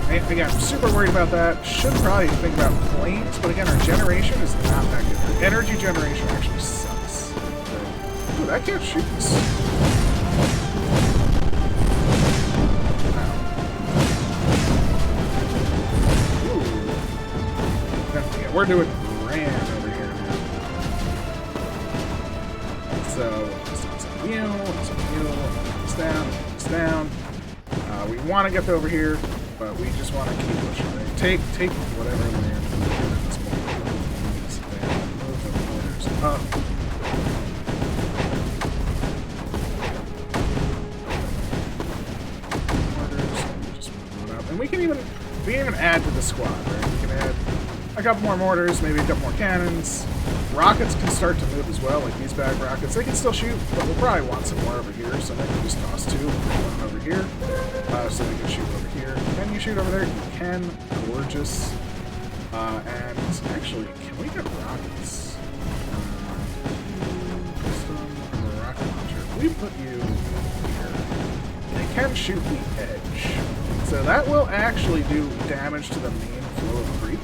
And again, I'm super worried about that. Should probably think about planes, but again, our generation is not that good. Our energy generation actually sucks. Ooh, that can't shoot this. Wow. Ooh. Yeah, we're doing grand over here now. So, some heal. It's down. We want to get over here. but we just want to keep pushing. Right? Take whatever land we can at this point. And move the mortars up. Mortars, just move on up. And we can even add to the squad, right? We can add a couple more mortars, maybe a couple more cannons. Rockets can start to move as well, like these bag rockets. They can still shoot, but we'll probably want some more over here, so maybe just toss two, one over here, so they can shoot over here. Can you shoot over there? You can. Gorgeous. And actually, can we get rockets? Rocket launcher. If we put you here, they can shoot the edge. So that will actually do damage to the main flow of creep.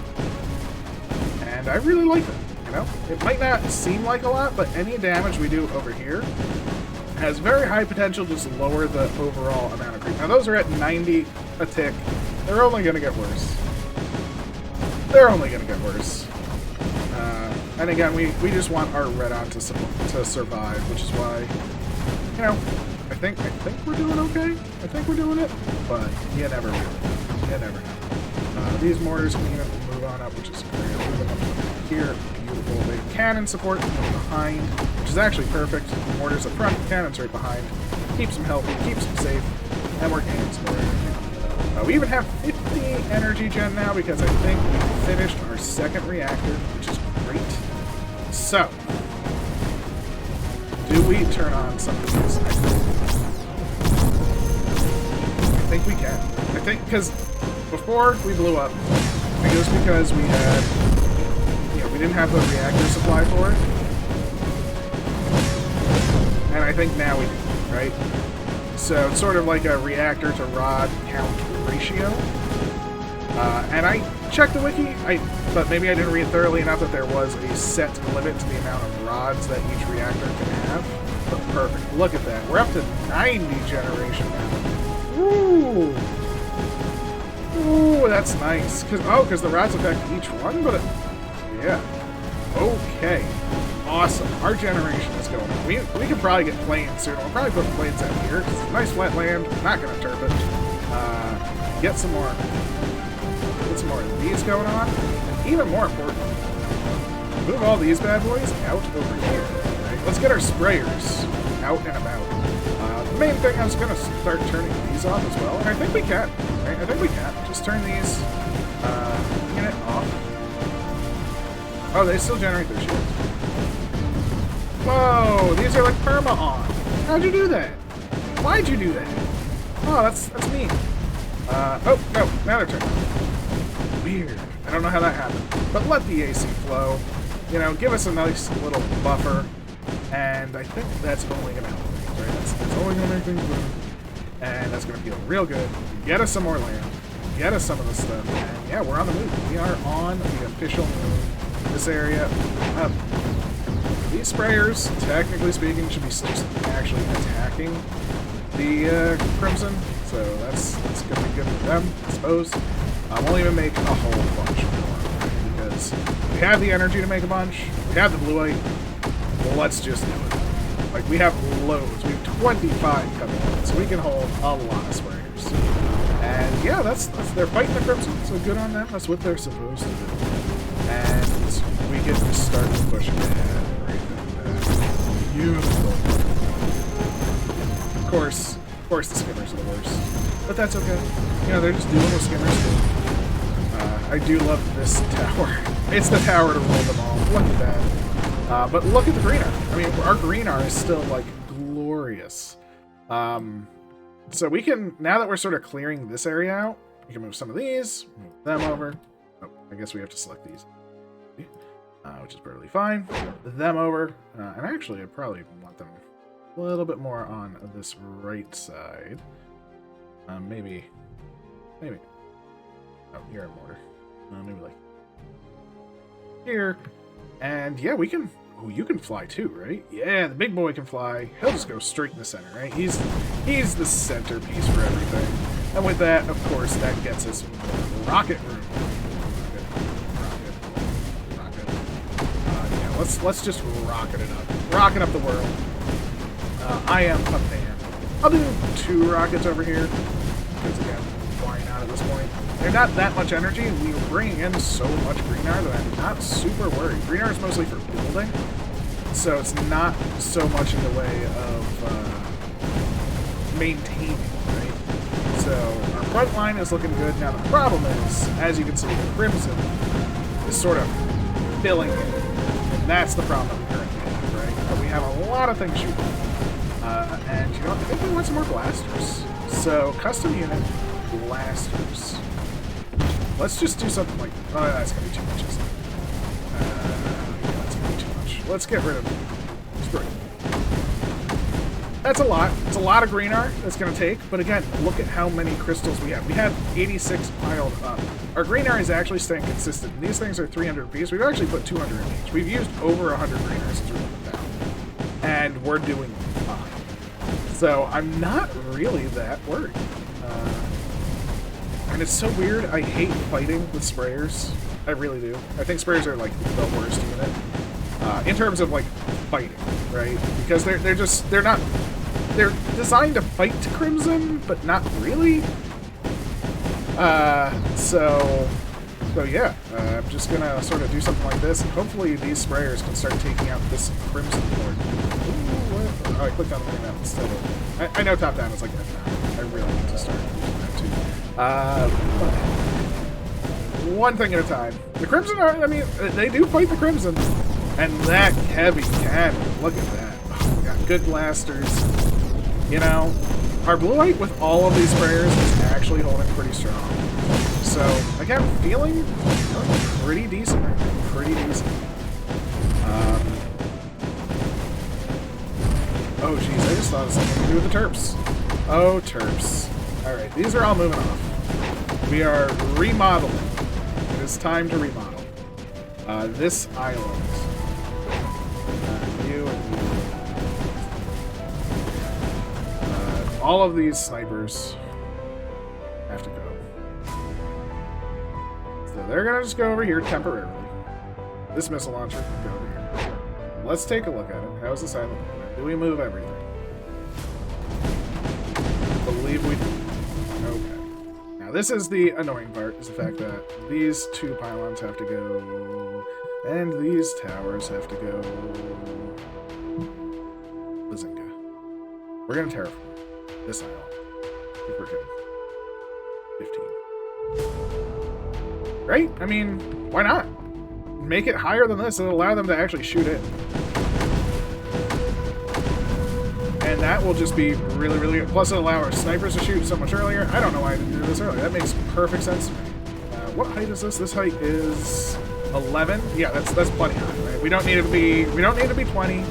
And I really like it. You know, it might not seem like a lot, but any damage we do over here has very high potential to just lower the overall amount of creep. Now those are at 90 a tick. They're only going to get worse. They're only going to get worse. And again, we just want our red on to survive, which is why, you know, I think we're doing okay. I think we're doing it, but you never really. You never know. These mortars can even move on up, which is great. Move them up here. Beautiful. They have cannon support behind, which is actually perfect. Mortars up front, cannons right behind. Keeps them healthy, keeps them safe, and we're gaining some more energy. We even have 50 energy gen now because I think we finished our second reactor, which is great. So, do we turn on some of these? I think we can. I think because before we blew up, I think it was because we had, you know, we didn't have the reactor supply for it. And I think now we do, right? So it's sort of like a reactor to rod count ratio. And I checked the wiki, but maybe I didn't read thoroughly enough that there was a set limit to the amount of rods that each reactor can have. But perfect. Look at that. We're up to 90 generation now. Ooh. Ooh, that's nice. Because the rods affect each one, but yeah. Okay. Awesome. Our generation is going on. We can probably get planes soon. We'll probably put planes out here. It's a nice flat land. Not going to turp it. Get some more of these going on. And even more important, move all these bad boys out over here. Right? Let's get our sprayers out and about. The main thing, I was going to start turning these off as well. And I think we can. Right? I think we can. Just turn these unit off. Oh, they still generate their shields. Whoa, these are like perma-on. How'd you do that? Why'd you do that? Oh, that's mean. Oh, no, now they're turning. Weird. I don't know how that happened. But let the AC flow. You know, give us a nice little buffer. And I think that's only going to help things, right? That's only going to make things move. And that's going to feel real good. Get us some more land. Get us some of this stuff. And yeah, we're on the move. We are on the official move. This area. These sprayers, technically speaking, should be just actually attacking the Crimson. So that's going to be good for them, I suppose. We'll even make a whole bunch more, because we have the energy to make a bunch. We have the blue light. Well, let's just do it. Like, we have loads. We have 25 coming in, so we can hold a lot of sprayers. And yeah, that's they're fighting the Crimson, so good on them. That's what they're supposed to do. And we can start pushing ahead. Beautiful. Of course, the skimmers are the worst. But that's okay. You know, they're just doing what skimmers do. I do love this tower. It's the tower to rule them all. Look at that. But look at the green arm. I mean, our green arm is still, like, glorious. So we can, now that we're sort of clearing this area out, we can move some of these, move them over. Oh, I guess we have to select these. Which is perfectly fine. Them over. And actually, I probably want them a little bit more on this right side. Maybe. Oh, you're a mortar. Maybe like here. And yeah, we can. Oh, you can fly too, right? Yeah, the big boy can fly. He'll just go straight in the center, right? He's the centerpiece for everything. And with that, of course, that gets us rocket room. Let's just rocket it up. Rocket up the world. I am a fan. I'll do 2 rockets over here. Because again, why not at this point. They're not that much energy, and we were bringing in so much greener that I'm not super worried. Greener is mostly for building, so it's not so much in the way of maintaining, right? So our front line is looking good. Now the problem is, as you can see, the Crimson is sort of filling in, and that's the problem that we currently have, right? But we have a lot of things shooting. And you know what? I think we want some more blasters. So, custom unit, blasters. Let's just do something like... Oh, that's going to be too much, isn't it? Yeah, that's going to be too much. Let's get rid of spray. That's a lot. It's a lot of green art that's going to take. But again, look at how many crystals we have. We have 86 piled up. Our green art is actually staying consistent. These things are 300 apiece. We've actually put 200 in each. We've used over 100 green art since we put them down. And we're doing fine. So I'm not really that worried. And it's so weird. I hate fighting with sprayers. I really do. I think sprayers are like the worst unit in terms of like fighting, right? Because they're designed to fight Crimson, but not really. So yeah, I'm just gonna sort of do something like this, and hopefully these sprayers can start taking out this Crimson Lord. Oh, I clicked on the map instead of... I know top-down is like that now. I really need to start using that too. One thing at a time. The Crimson are... I mean, they do fight the Crimson. And that heavy cannon. Look at that. Oh, we got good blasters. You know, our blue light with all of these sprayers is actually holding pretty strong. So, again, feeling pretty decent. Pretty decent. Oh, jeez, I just thought of something to do with the Terps. Oh, Terps. Alright, these are all moving off. We are remodeling. It is time to remodel. This island. You and you. All of these snipers have to go. So they're gonna just go over here temporarily. This missile launcher can go over here. Let's take a look at it. How's this island looking? Do we move everything? I believe we do. Okay. Now this is the annoying part, is the fact that these two pylons have to go, and these towers have to go. Bazinga. We're gonna terraform this island. If we're good. 15. Right? I mean, why not? Make it higher than this and allow them to actually shoot it. And that will just be really, really good. Plus, it'll allow our snipers to shoot so much earlier. I don't know why I didn't do this earlier. That makes perfect sense to me. What height is this? This height is 11. Yeah, that's plenty high, right? We don't need to be 20.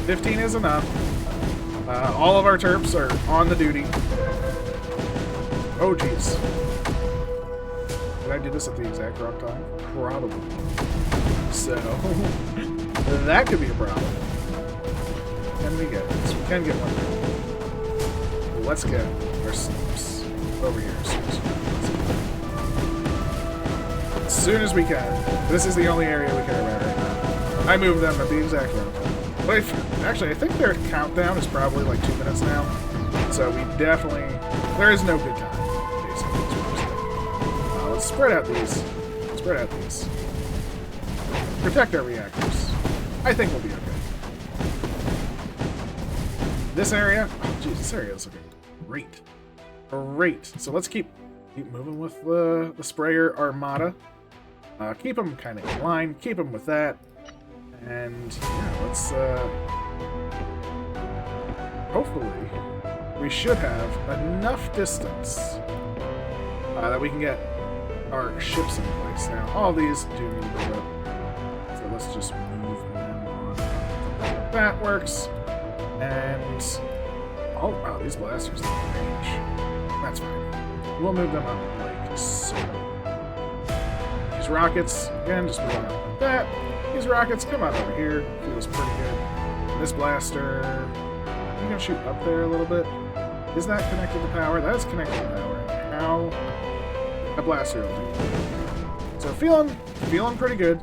15 is enough. All of our Terps are on the duty. Oh, jeez. Did I do this at the exact wrong time? Probably. So that could be a problem. Can we get this? We can get one. Let's get our snipes over here as soon as we can. This is the only area we care about right now. I moved them at the exact wrong time. But actually, I think their countdown is probably like 2 minutes now. So we definitely... There is no good time, basically. Let's spread out these. Spread out these. Protect our reactors. I think we'll be okay. This area, oh geez, this area is looking great. Great. So let's keep moving with the sprayer armada. Keep them kind of in line. Keep them with that. And yeah, let's hopefully we should have enough distance that we can get our ships in place. Now, all these do need to go up. So let's just move them on. That works. And oh wow, these blasters are in range. That's fine. We'll move them up like so. These rockets, again, just move on up like that. These rockets come out over here. Feels pretty good. This blaster, you can shoot up there a little bit. Is that connected to power? That is connected to power. How a blaster will do. So feeling pretty good.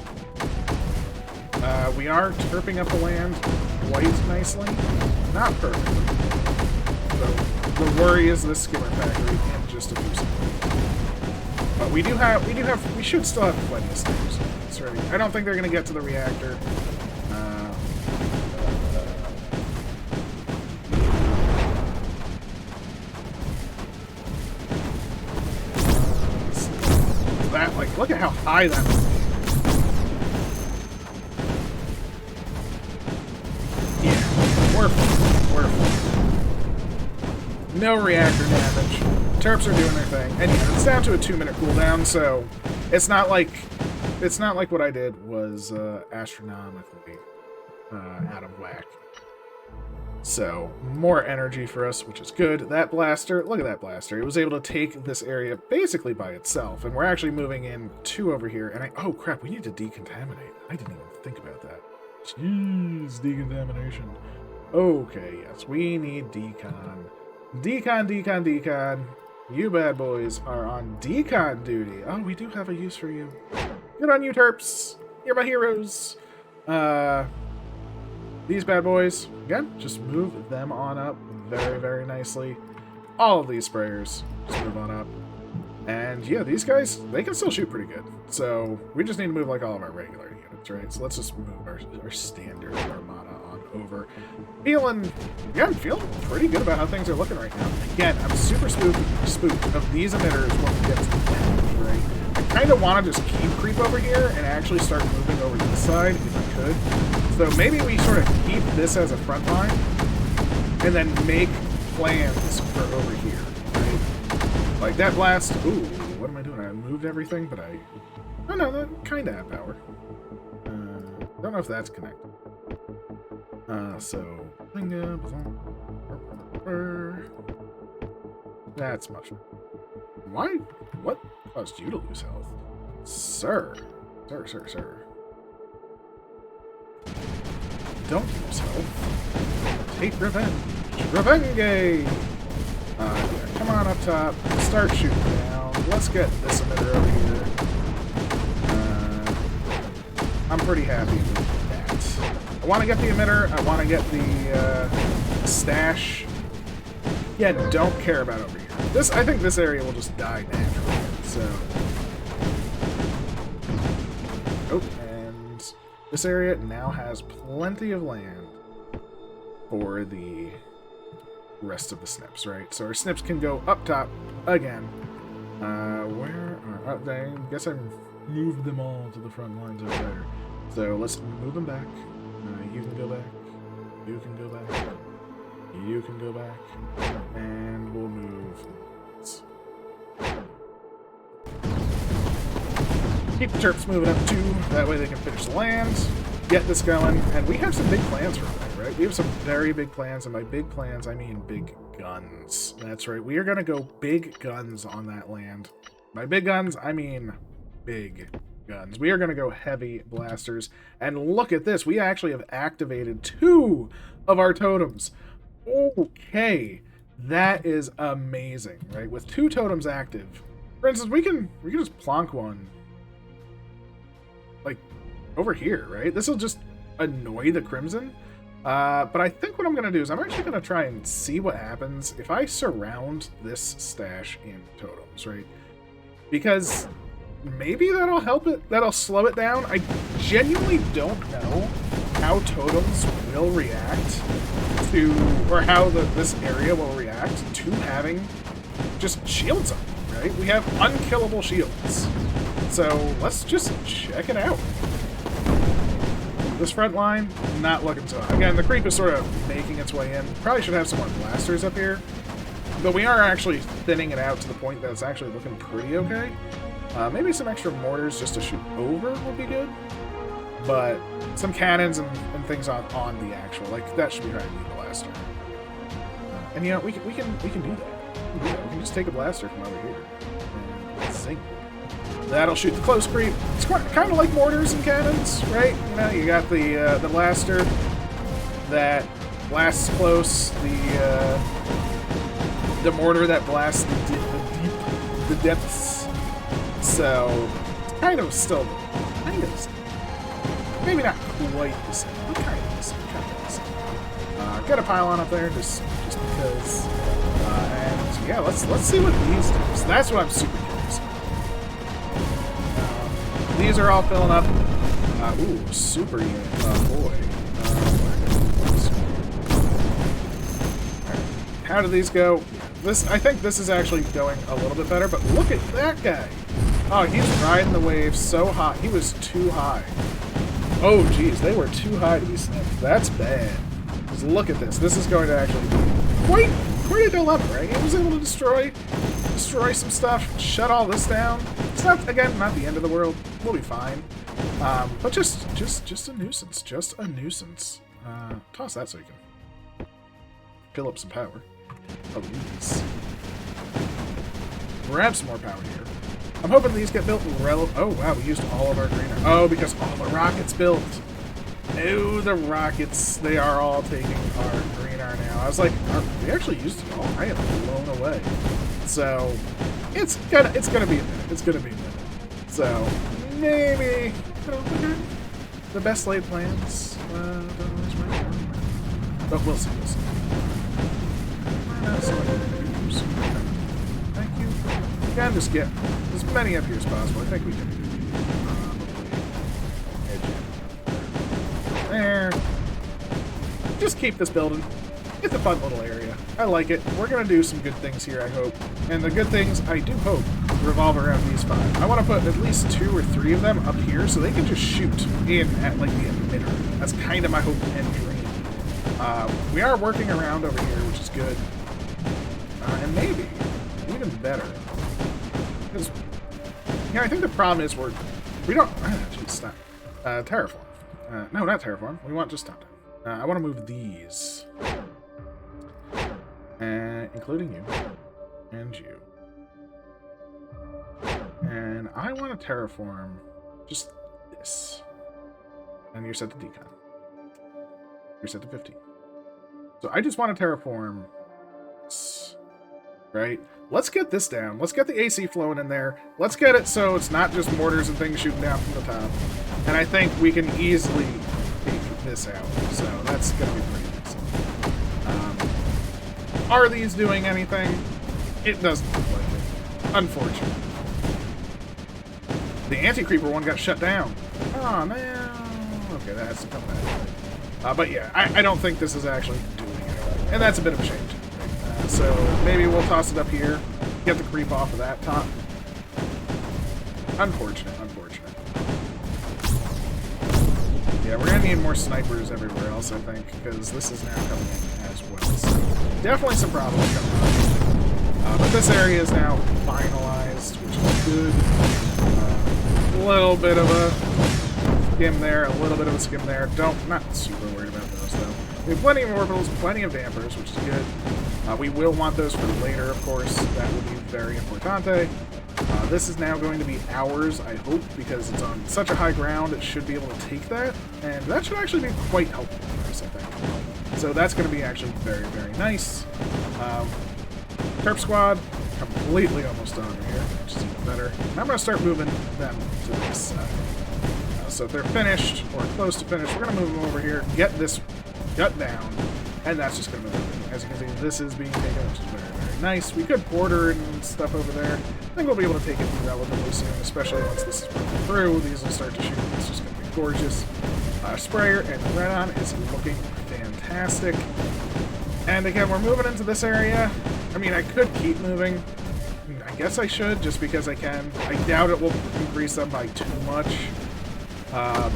We are terping up the land quite nicely. Not perfectly. So the worry is this skimmer factory and just a few seconds. But we should still have plenty of snares. That's right. I don't think they're gonna get to the reactor. That, like, look at how high that is. Yeah, we're no reactor damage. Terps are doing their thing, and yeah, it's down to a 2-minute cooldown, so it's not like what I did was astronomically out of whack. So more energy for us, which is good. That blaster, look at that blaster. It was able to take this area basically by itself, and we're actually moving in 2 over here. And oh crap, we need to decontaminate. I didn't even think about that. Jeez, decontamination. Okay, yes, we need decon. Decon. You bad boys are on decon duty. Oh, we do have a use for you. Good on you, Terps. You're my heroes. These bad boys, again, just move them on up very, very nicely. All of these sprayers, just move on up. And yeah, these guys, they can still shoot pretty good. So we just need to move like all of our regular units, right? So let's just move our standard armada on over. Feeling pretty good about how things are looking right now. Again, I'm super spooked of these emitters when we get to the end, right? I kind of want to just keep creep over here and actually start moving over to this side if I could. So maybe we sort of keep this as a front line and then make plans for over here, right? Like that blast. Ooh, what am I doing? I moved everything, but oh no, that kind of have power. Don't know if that's connected. So that's much. Why? What caused you to lose health, sir? Sir. Don't lose health. Take revenge. Revenge! Yeah, come on up top. Start shooting down. Let's get this emitter over here. I'm pretty happy with that. I want to get the emitter. I want to get the stash. Yeah, don't care about over here. I think this area will just die naturally. So. Oh, and this area now has plenty of land for the rest of the snips, right? So our snips can go up top again. Where are they? I guess I moved them all to the front lines over there. So let's move them back. You can go back. You can go back. You can go back. And we'll move. Keep the Terps moving up too. That way they can finish the land. Get this going. And we have some big plans for that, right? We have some very big plans. And by big plans, I mean big guns. That's right. We are going to go big guns on that land. By big guns, I mean big guns. We are going to go heavy blasters. And look at this. We actually have activated 2 of our totems. Okay. That is amazing, right? With 2 totems active. For instance, we can just plonk one like over here, right? This will just annoy the Crimson. But I think what I'm going to do is I'm actually going to try and see what happens if I surround this stash in totems, right? Because maybe that'll help it, that'll slow it down. I genuinely don't know how totems will react to, or how this area will react to having just shields on, right? We have unkillable shields. So let's just check it out. This front line, not looking so hot. Again, the creep is sort of making its way in. Probably should have some more blasters up here. But we are actually thinning it out to the point that it's actually looking pretty okay. Maybe some extra mortars just to shoot over would be good. But some cannons and things on the actual, like, that should be trying to be a blaster. And, you know, we can do that. We can just take a blaster from over here and zing. That'll shoot the close creep. It's kind of like mortars and cannons, right? You know, you got the blaster that blasts close, the mortar that blasts the depths. So it's kind of still maybe not quite the same, but kind of the same. Got a pylon up there just because. And yeah, let's see what these do. So that's what I'm super curious about. these are all filling up. Ooh, super unit. Boy. How do these go? I think this is actually going a little bit better, but look at that guy. Oh, he's riding the wave so hot. He was too high. Oh, geez, they were too high to be sniffed. That's bad. Just look at this. This is going to actually be quite a dilemma, right? He was able to destroy some stuff, shut all this down. It's not, again, not the end of the world. We'll be fine. But just a nuisance. Just a nuisance. Toss that so you can fill up some power. Oh, these. Grab some more power here. I'm hoping these get built oh, wow, we used all of our greener. Oh, because all the rockets built. Oh, the rockets. They are all taking our greener now. I was like, we actually used it all? I am blown away. So, it's gonna be a minute. It's gonna be a minute. So, maybe the best laid plans. But we'll see. Thank you. Again, just get as many up here as possible. I think we can do there. Just keep this building. It's a fun little area. I like it. We're going to do some good things here, I hope. And the good things, I do hope, revolve around these 5. I want to put at least 2 or 3 of them up here so they can just shoot in at, like, the emitter. That's kind of my hope and dream. We are working around over here, which is good. And maybe even better. Because, yeah, I think the problem is we don't... Geez, stop. Terraform. No, not terraform. We want just stop. I want to move these. Including you. And you. And I want to terraform just this. And you're set to decon. You're set to 15. So I just want to terraform this. Right? Let's get this down. Let's get the AC flowing in there. Let's get it so it's not just mortars and things shooting down from the top. And I think we can easily take this out. So that's going to be pretty easy. Are these doing anything? It doesn't look like it. Unfortunately. The anti-creeper one got shut down. Oh, man. Okay, that has to come back. But yeah, I don't think this is actually doing anything. And that's a bit of a shame, too. So maybe we'll toss it up here, get the creep off of that top. Unfortunate. Yeah, we're going to need more snipers everywhere else, I think, because this is now coming in as well. So definitely some problems coming up. But this area is now finalized, which is good. A little bit of a skim there, Not super worried about those, though. We have plenty of orbitals, plenty of dampers, which is good. We will want those for later, of course. That will be very importante. This is now going to be ours, I hope, because it's on such a high ground, it should be able to take that, and that should actually be quite helpful for us, I think. So that's going to be actually very, very nice. Terp squad, completely almost done over here, which is even better. And I'm going to start moving them to this side. So if they're finished, or close to finished, we're going to move them over here, get this gut down, and that's just going to move everything. As you can see, this is being taken, which is very, very nice. We could border and stuff over there. I think we'll be able to take it relatively soon, especially once this is broken through. These will start to shoot. It's just going to be gorgeous. Sprayer and Redon is looking fantastic. And again, we're moving into this area. I mean, I could keep moving. I guess I should, just because I can. I doubt it will increase them by too much. At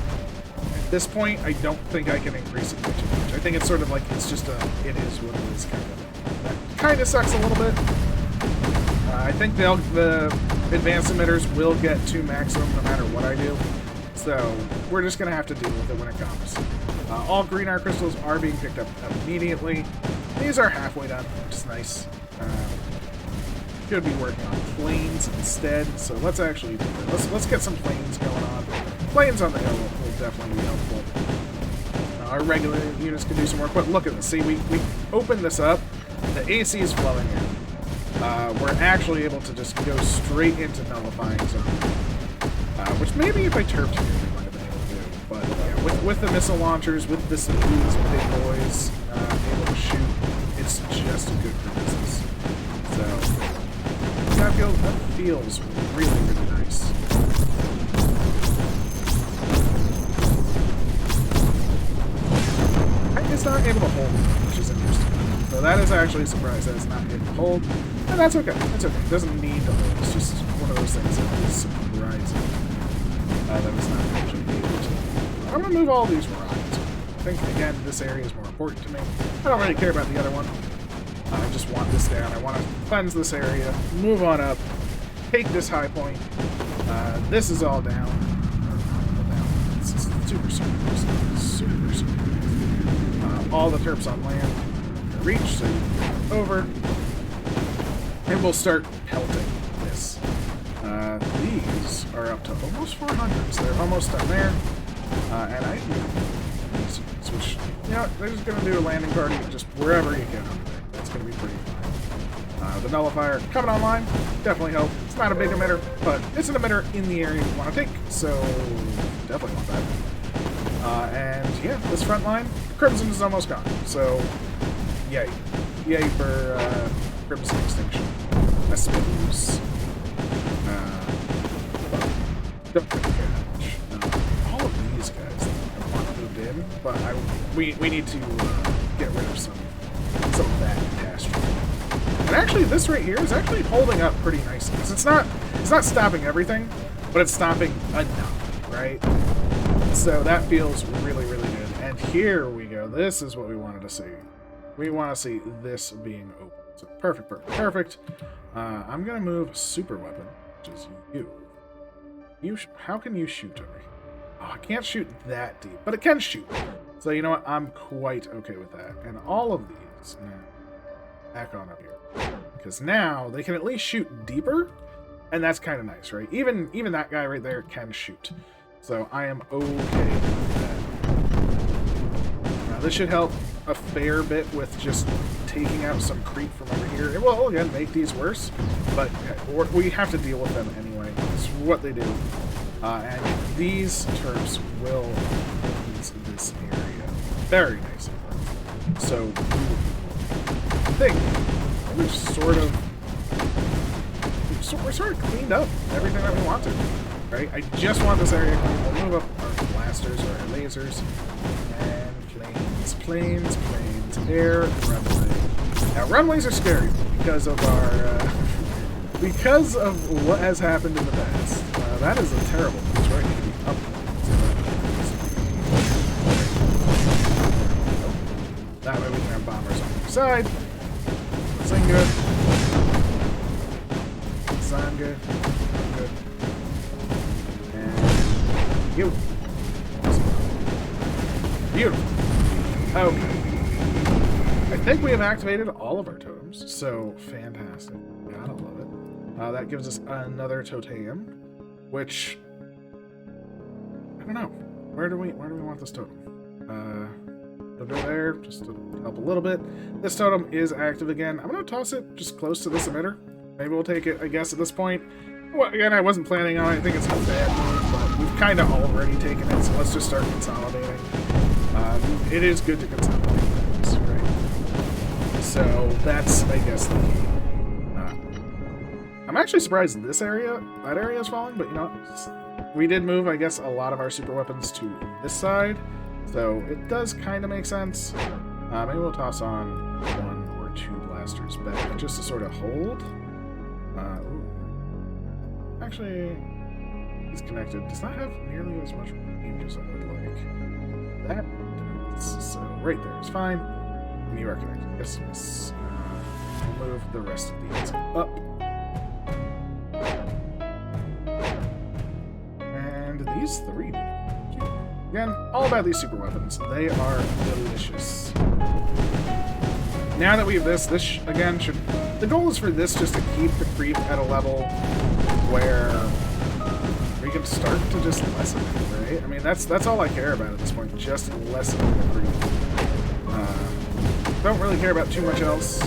this point, I don't think I can increase it by too much. I think it's sort of like, it's just it is what it is kind of. That kind of sucks a little bit. I think the advanced emitters will get to maximum no matter what I do. So we're just going to have to deal with it when it comes. All green art crystals are being picked up immediately. These are halfway done, which is nice. Could be working on planes instead, so let's actually do it. Let's get some planes going on. Planes on the hill will definitely be helpful. Our regular units can do some work, but look at this. See, we open this up, the AC is flowing in. We're actually able to just go straight into nullifying zone. Which maybe if I terped here, we might have been able to do. But yeah, with the missile launchers, with these big boys able to shoot, it's just good for business. So that feels really, really nice. is not able to hold, which is interesting. So that is actually a surprise that it's not able to hold. And that's okay. That's okay. It doesn't need to hold. It's just one of those things that is surprising that it's not actually able to. I'm going to move all these rods. I think, again, this area is more important to me. I don't really care about the other one. I just want this down. I want to cleanse this area, move on up, take this high point. This is all down. This is super. All the terps on land. Reach, so over. And we'll start pelting this. These are up to almost 400, so they're almost done there. And I switch. You know, they're just going to do a landing party just wherever you get over there. That's going to be pretty fun. The nullifier coming online definitely help. It's not a big emitter, but it's an emitter in the area you want to take, so definitely want that. And yeah, this front line, Crimson is almost gone, so yay. Yay for Crimson Extinction. I suppose. Don't really care that much. All of these guys I want moved in, but we need to get rid of some of that pasture. And actually, this right here is actually holding up pretty nicely. Because it's not stopping everything, but it's stopping enough, right? So that feels really, really good. And here we go. This is what we wanted to see. We want to see this being open. So perfect. I'm gonna move super weapon, which is you. How can you shoot over here? Oh, I can't shoot that deep, but it can shoot. So you know what? I'm quite okay with that. And all of these back on up here, because now they can at least shoot deeper, and that's kind of nice, right? Even that guy right there can shoot. So I am okay with that. Now this should help a fair bit with just taking out some creep from over here. It will, again, make these worse, but we have to deal with them anyway. It's what they do. And these terps will cleanse this area very nicely. So I think we're sort of cleaned up everything that we wanted. Right? I just want this area clean. We'll move up our blasters or our lasers. And planes, air, runway. Now runways are scary because of our because of what has happened in the past. That is a terrible place, right? Up. That way we can have bombers on the side. Looking good. Sound good. Good. And you. Beautiful. Okay. I think we have activated all of our totems, so fantastic. Gotta love it. That gives us another totem, which I don't know. Where do we want this totem? We'll go there just to help a little bit. This totem is active again. I'm gonna toss it just close to this emitter. Maybe we'll take it, I guess, at this point. Well, again, I wasn't planning on it. I think it's a bad move, but we've kind of already taken it, so let's just start consolidating. It is good to consolidate things, right? So that's, I guess, the key. I'm actually surprised that area is falling, but you know, we did move, I guess, a lot of our super weapons to this side, so it does kind of make sense. Maybe we'll toss on 1 or 2 blasters back just to sort of hold. Actually, he's connected. Does not have nearly as much range as I would like. That does. So right there is fine. And you are connected. Yes. We'll move the rest of these up. And these 3. Again, all about these super weapons. They are delicious. Now that we have this again should... The goal is for this just to keep the creep at a level where we can start to just lessen it, right? I mean, that's all I care about at this point, just lessening the creep. Don't really care about too much else.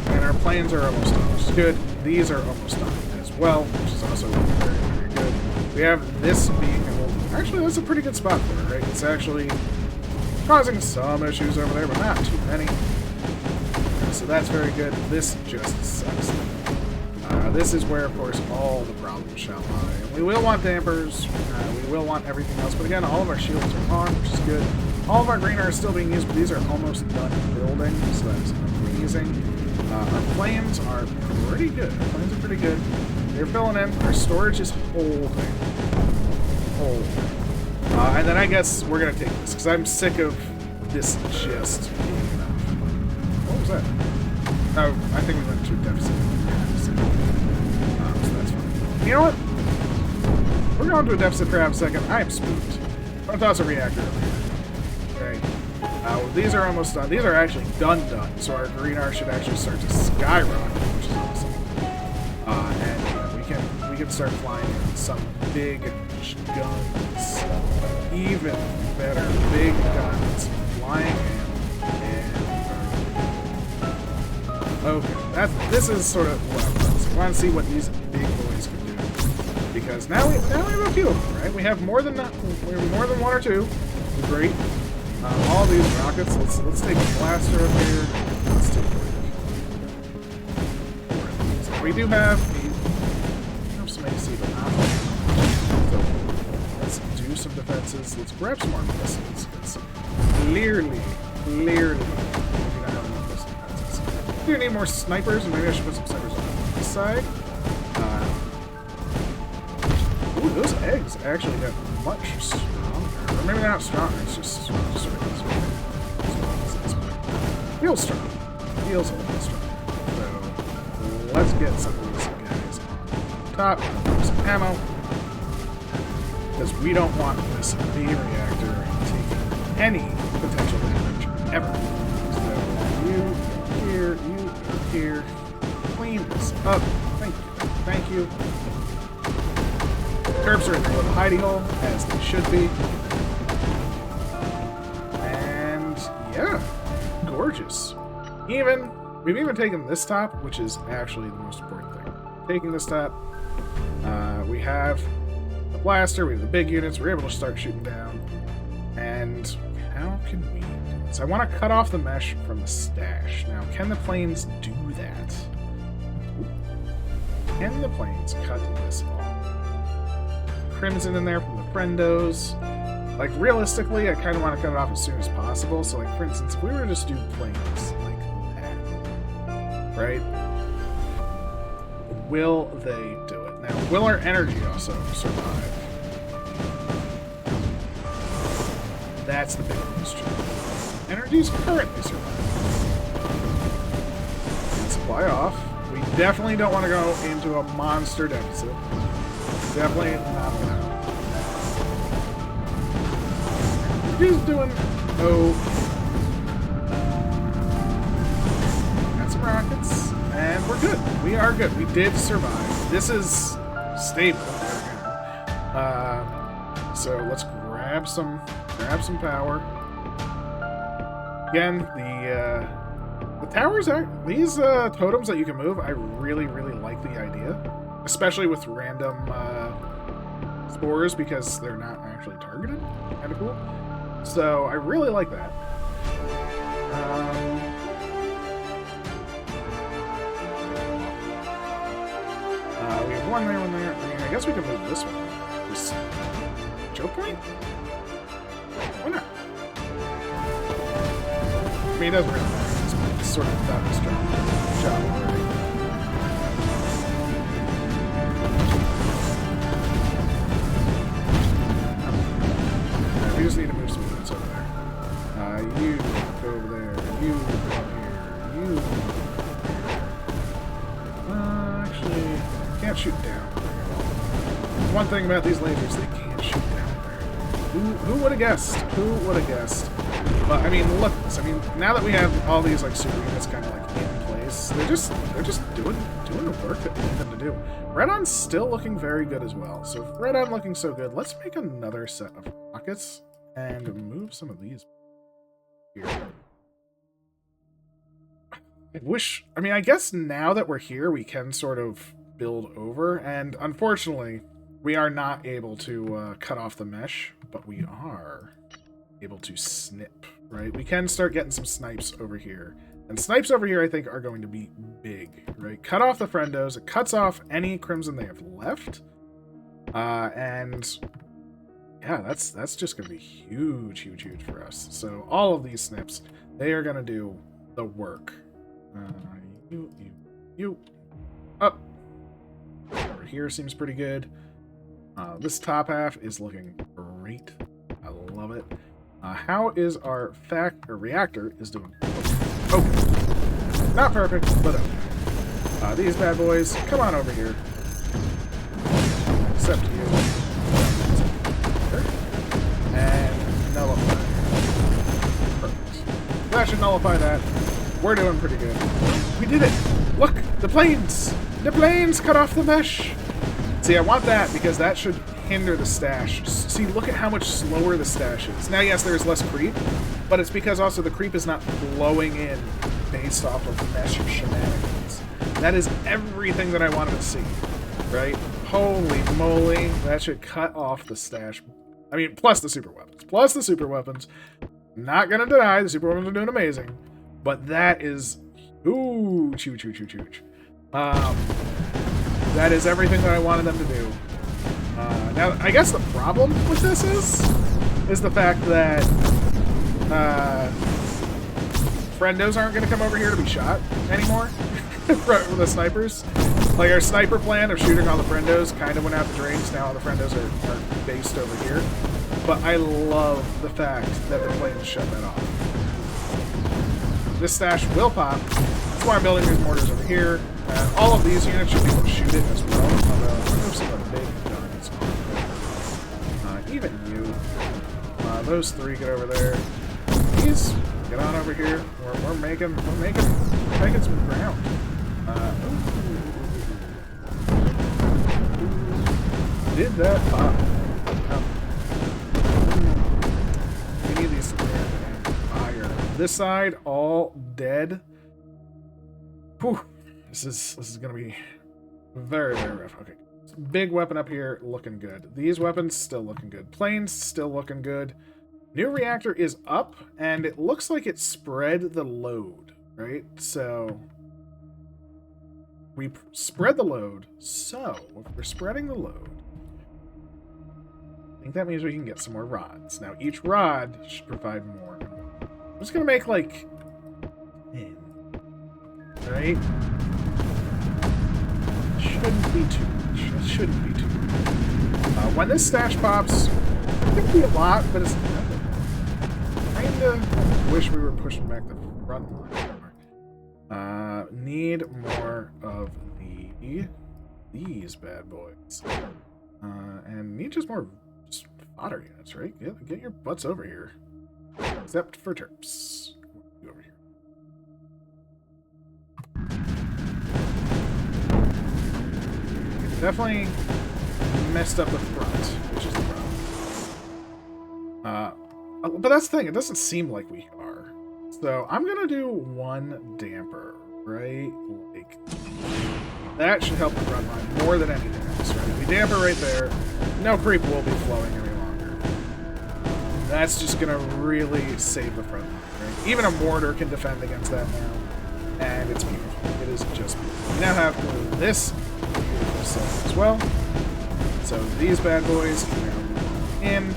And our planes are almost done, which is good. These are almost done as well, which is also very, very good. We have this being able... Actually, that's a pretty good spot for it, right? It's actually causing some issues over there, but not too many. So that's very good. This just sucks. This is where, of course, all the problems shall lie. And we will want dampers. We will want everything else. But again, all of our shields are on, which is good. All of our green are still being used, but these are almost done building, so that is amazing. Our flames are pretty good. Our flames are pretty good. They're filling in. Our storage is holding. And then I guess we're going to take this, because I'm sick of this just being enough. What was that? Oh, I think we went to a deficit. So that's fine. You know what? We're going to a deficit for half a second. I am spooked. I'm going to toss a reactor over here. Okay. These are almost done. These are actually done. So our green R should actually start to skyrocket, which is awesome. And we can start flying in some big guns. Even better, big guns flying in. Okay, this is sort of what I want to see what these big boys can do, because now we have a few of them, right? We have more than one or two. Great. All these rockets. Let's take a blaster up here. Let's take we do have some AC, but not much. So let's do some defenses. Let's grab some more missiles. Because clearly, we do not have enough missile defenses. We do need more snipers, and maybe I should put some snipers on this side. Ooh, those eggs actually get much stronger. Or maybe they're not stronger, it's just feels strong. Feels a little strong. So let's get some of these guys on top. Some ammo. Because we don't want this B reactor taking any potential damage ever. So you here. Clean this up. Thank you. Curbs are in their little hidey hole, as they should be. And yeah, gorgeous. We've even taken this top, which is actually the most important thing. Taking this top, we have the blaster, we have the big units, we're able to start shooting down. And how can we do this? I want to cut off the mesh from the stash. Now, can the planes do that? Can the planes cut this off? Crimson in there from the friendos. Like, realistically, I kind of want to cut it off as soon as possible. So, like, for instance, if we were to just do planes like that, right? Will they do it? Now, will our energy also survive? That's the big question. Energy's currently surviving. Supply off. We definitely don't want to go into a monster deficit. Definitely not gonna. He's doing got some rockets, and we're good. We are good. We did survive. This is stable. So let's grab some power. Again, the towers are these totems that you can move. I really like the idea. Especially with random spores, because they're not actually targeted. Kind of cool. So I really like that. We have one there. I mean, I guess we can move this one. This choke point? Why not? I mean, it doesn't really matter. It's sort of done this job already. We just need to move some units over there. You go over there. You go here. You go here. Actually, can't shoot down. One thing about these lasers, they can't shoot down there. Who would have guessed? Who would have guessed? But I mean, look at this. I mean, now that we have all these like super units kind of like in place, they're just doing the work that we need them to do. Red On's still looking very good as well. So if Red On looking so good, let's make another set of rockets and move some of these here. I mean, I guess now that we're here, we can sort of build over, and unfortunately, we are not able to cut off the mesh, but we are able to snip, right? We can start getting some snipes over here. And snipes over here, I think, are going to be big, right? Cut off the friendos. It cuts off any crimson they have left. And yeah, that's just going to be huge, huge, huge for us. So all of these snips, they are going to do the work. You. Up. Over here seems pretty good. This top half is looking great. I love it. How is our reactor is doing? Okay. Not perfect, but okay. These bad boys, come on over here. Except you. And nullify. Perfect. That should nullify that. We're doing pretty good. We did it! Look! The planes! The planes cut off the mesh! See, I want that because that should hinder the stash. See, look at how much slower the stash is. Now, yes, there's less creep, but it's because also the creep is not blowing in based off of mesh shenanigans. That is everything that I wanted to see, right? Holy moly, that should cut off the stash. I mean, plus the super weapons. Plus the super weapons. Not gonna deny, the super weapons are doing amazing, but that is huge, huge, huge, huge, huge. That is everything that I wanted them to do. Now, I guess the problem with this is the fact that friendos aren't going to come over here to be shot anymore from the snipers. Like, our sniper plan of shooting all the friendos kind of went out the drains. Now all the friendos are based over here. But I love the fact that the planes shut that off. This stash will pop. That's why I'm building these mortars over here. All of these units should be able to shoot it as well. Although, I'll move some of the big guns. Even you. Those three get over there. These get on over here. We're making some ground. Did that pop? We need these to land and fire. This side all dead. Whew. This is gonna be very, very rough. Okay. Big weapon up here, looking good. These weapons still looking good. Planes still looking good. New reactor is up, and it looks like it spread the load, right? So we spread the load. So if we're spreading the load, I think that means we can get some more rods. Now each rod should provide more. I'm just gonna make like 10, right? Shouldn't be too much. It shouldn't be too much. When this stash pops, it could be a lot, but it's nothing. Kinda wish we were pushing back the front line more. Need more of these bad boys. And need just more fodder units, right? Get your butts over here. Except for Terps. Over here. Definitely messed up the front, which is the problem. But that's the thing, it doesn't seem like we are. So I'm gonna do one damper, right? Like, that should help the front line more than anything else, right? If we damper right there, no creep will be flowing any longer. That's just gonna really save the front line, right? Even a mortar can defend against that now, and it's beautiful. It is just beautiful. We now have this as well. So these bad boys can now move in,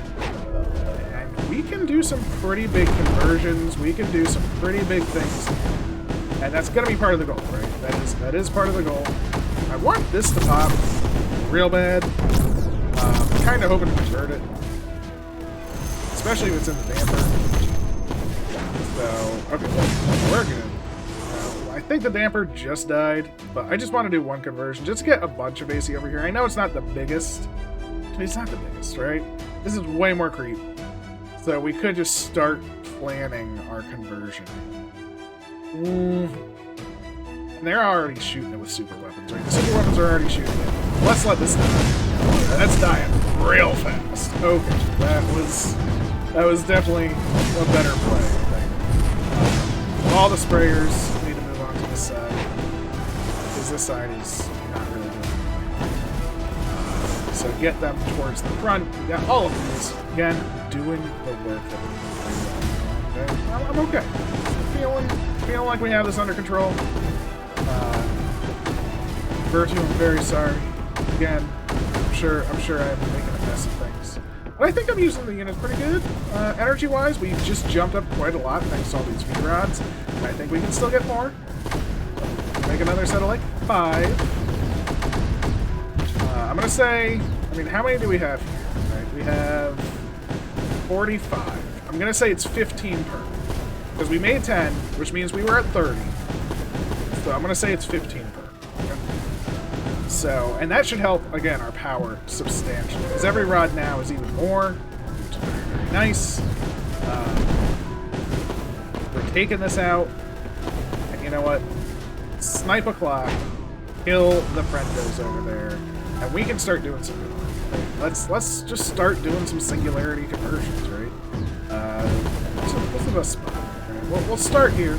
and we can do some pretty big conversions. We can do some pretty big things, and that's going to be part of the goal, right? That is part of the goal. I want this to pop real bad. I'm kind of hoping to convert it, especially if it's in the damper. So okay, we're good. I think the damper just died, but I just want to do one conversion just to get a bunch of AC over here. I know it's not the biggest. It's not the biggest, right? This is way more creep. So we could just start planning our conversion. And they're already shooting it with super weapons, right? The super weapons are already shooting it. Let's let this die. That's dying real fast. Okay, that was definitely a better play, I think. All the sprayers need to move on to this side, because this side is not really doing anything. So get them towards the front. We got all of these, again, doing the work that we need to do. Okay? I'm okay. Feeling like we have this under control. Vertu, I'm very sorry. Again, I'm sure I'm making a mess of things. But I think I'm using the unit pretty good. Energy-wise, we just jumped up quite a lot thanks to all these V-rods. And I think we can still get more. Make another set of, like, 5. I'm going to say... I mean, how many do we have here? Right, we have 45. I'm going to say it's 15 per. Because we made 10, which means we were at 30. So I'm going to say it's 15 per. Okay? So, and that should help, again, our power substantially. Because every rod now is even more, which is very, very nice. We're taking this out. And you know what? Snipe o'clock. Kill the friendos over there. And we can start doing some good work. Right? Let's just start doing some singularity conversions, right? What's the best spot? Right? We'll start here.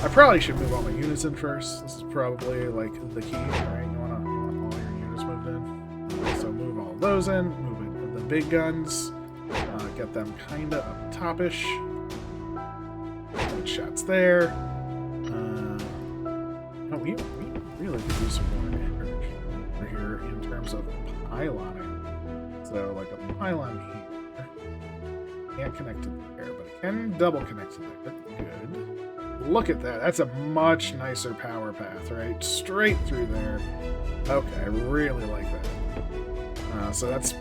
I probably should move all my units in first. This is probably like the key, right? You want all your units moved in. So move all those in. Move it the big guns. Get them kind of up top-ish. Good shots there. No, we really could do some more damage over here in terms of pyloning. So, like a pylon here. Can't connect to there, but it can double connect to there. Good. Look at that. That's a much nicer power path, right? Straight through there. Okay, I really like that. So that's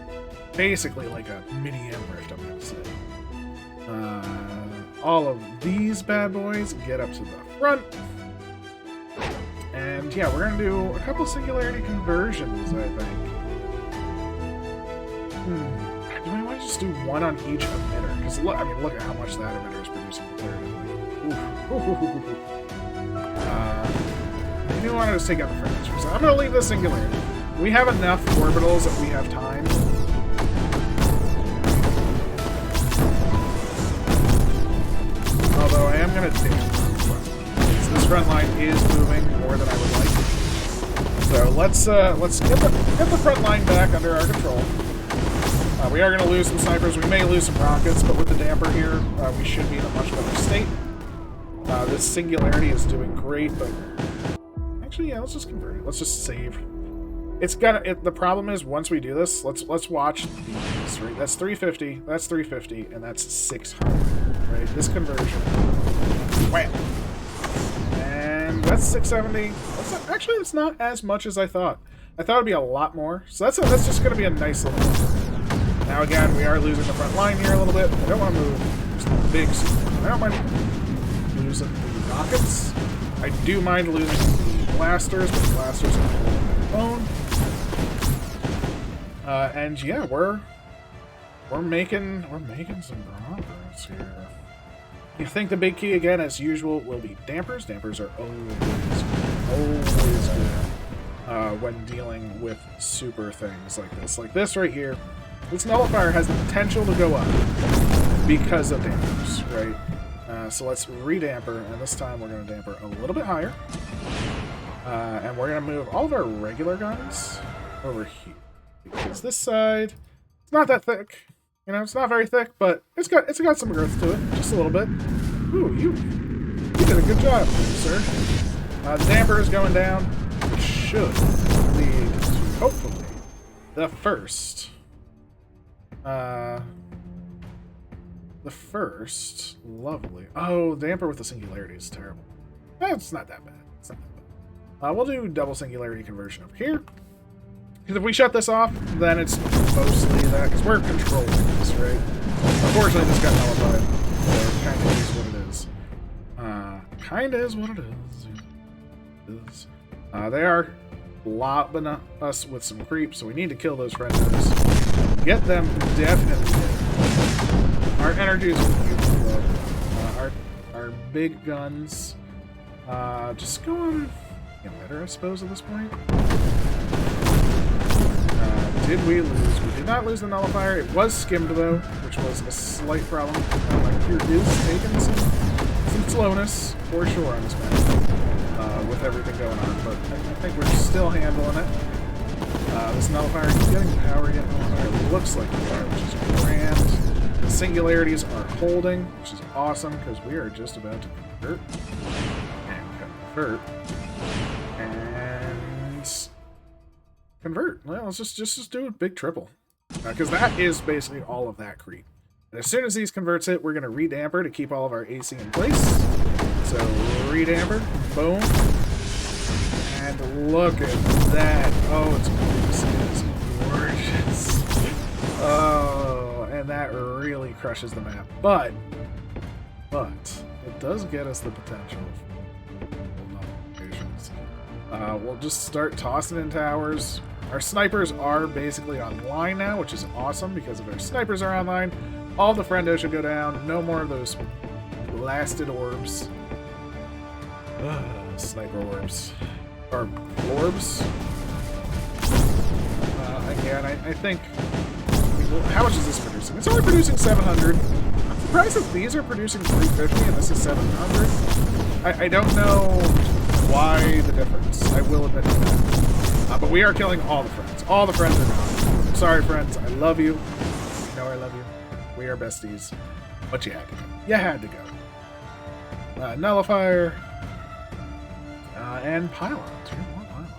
basically like a mini Emrift, I'm going to say. All of these bad boys get up to the front. And yeah, we're going to do a couple singularity conversions, I think. Do we want to just do one on each emitter? Because look, I mean, look at how much that emitter is producing comparatively. I do want to just take out the furniture, so I'm going to leave this singularity. We have enough orbitals if we have time. Although I am going to take this front line is moving more than I would like. So let's get the front line back under our control. We are going to lose some snipers. We may lose some rockets, but with the damper here, we should be in a much better state. This singularity is doing great, but actually, yeah, let's just convert it. Let's just save. It's gonna. The problem is once we do this, let's watch these. Right, that's 350. That's 350, and that's 600. Right, this conversion. Wham. And that's 670. Actually, it's not as much as I thought. I thought it'd be a lot more. So that's just gonna be a nice little. Now again, we are losing the front line here a little bit. I don't want to move some big. I don't mind losing the rockets. I do mind losing the blasters, but the blasters are holding their own. And yeah, we're making some progress here. You think the big key again, as usual, will be dampers. Dampers are always good when dealing with super things like this. Like this right here. This nullifier has the potential to go up because of dampers, right? So let's re-damper, and this time we're going to damper a little bit higher. And we're going to move all of our regular guns over here. Because this side, it's not that thick. You know, it's not very thick, but it's got some girth to it, just a little bit. Ooh, you did a good job, sir. The damper is going down, which should lead to, hopefully, the first... lovely. Oh, damper with the singularity is terrible. It's not that bad. It's not that bad. We'll do double singularity conversion up here. Because if we shut this off, then it's mostly that, because we're controlling this, right? Unfortunately, this got nullified, so it kind of is what it is. Kind of is what it is. They are lobbing us with some creep, so we need to kill those friends. Get them definitely dead. Our energy is low. Our big guns. Just go on emitter, I suppose, at this point. Did we lose? We did not lose the nullifier. It was skimmed, though, which was a slight problem. My crew is taking some slowness, for sure, on this map, with everything going on, but I think we're still handling it. This nullifier is getting power again. It looks like we are, which is grand. The singularities are holding, which is awesome, because we are just about to convert. And convert. Well, let's just do a big triple. Because that is basically all of that creep. And as soon as these converts it, we're going to redamper to keep all of our AC in place. So redamper, boom. And look at that. Oh, it's gorgeous. It is gorgeous. Oh, and that really crushes the map. But it does get us the potential for patience. We'll just start tossing in towers. Our snipers are basically online now, which is awesome because if our snipers are online, all the friendo should go down. No more of those blasted orbs. Sniper orbs. Or orbs. Again, I think... How much is this producing? It's only producing 700. I'm surprised that these are producing 350 and this is 700. I don't know why the difference. I will admit to that. But we are killing all the friends. All the friends are gone. I'm sorry, friends. I love you. You know I love you. We are besties. But you had to go. You had to go. Nullifier. And pylons. We have more pylons.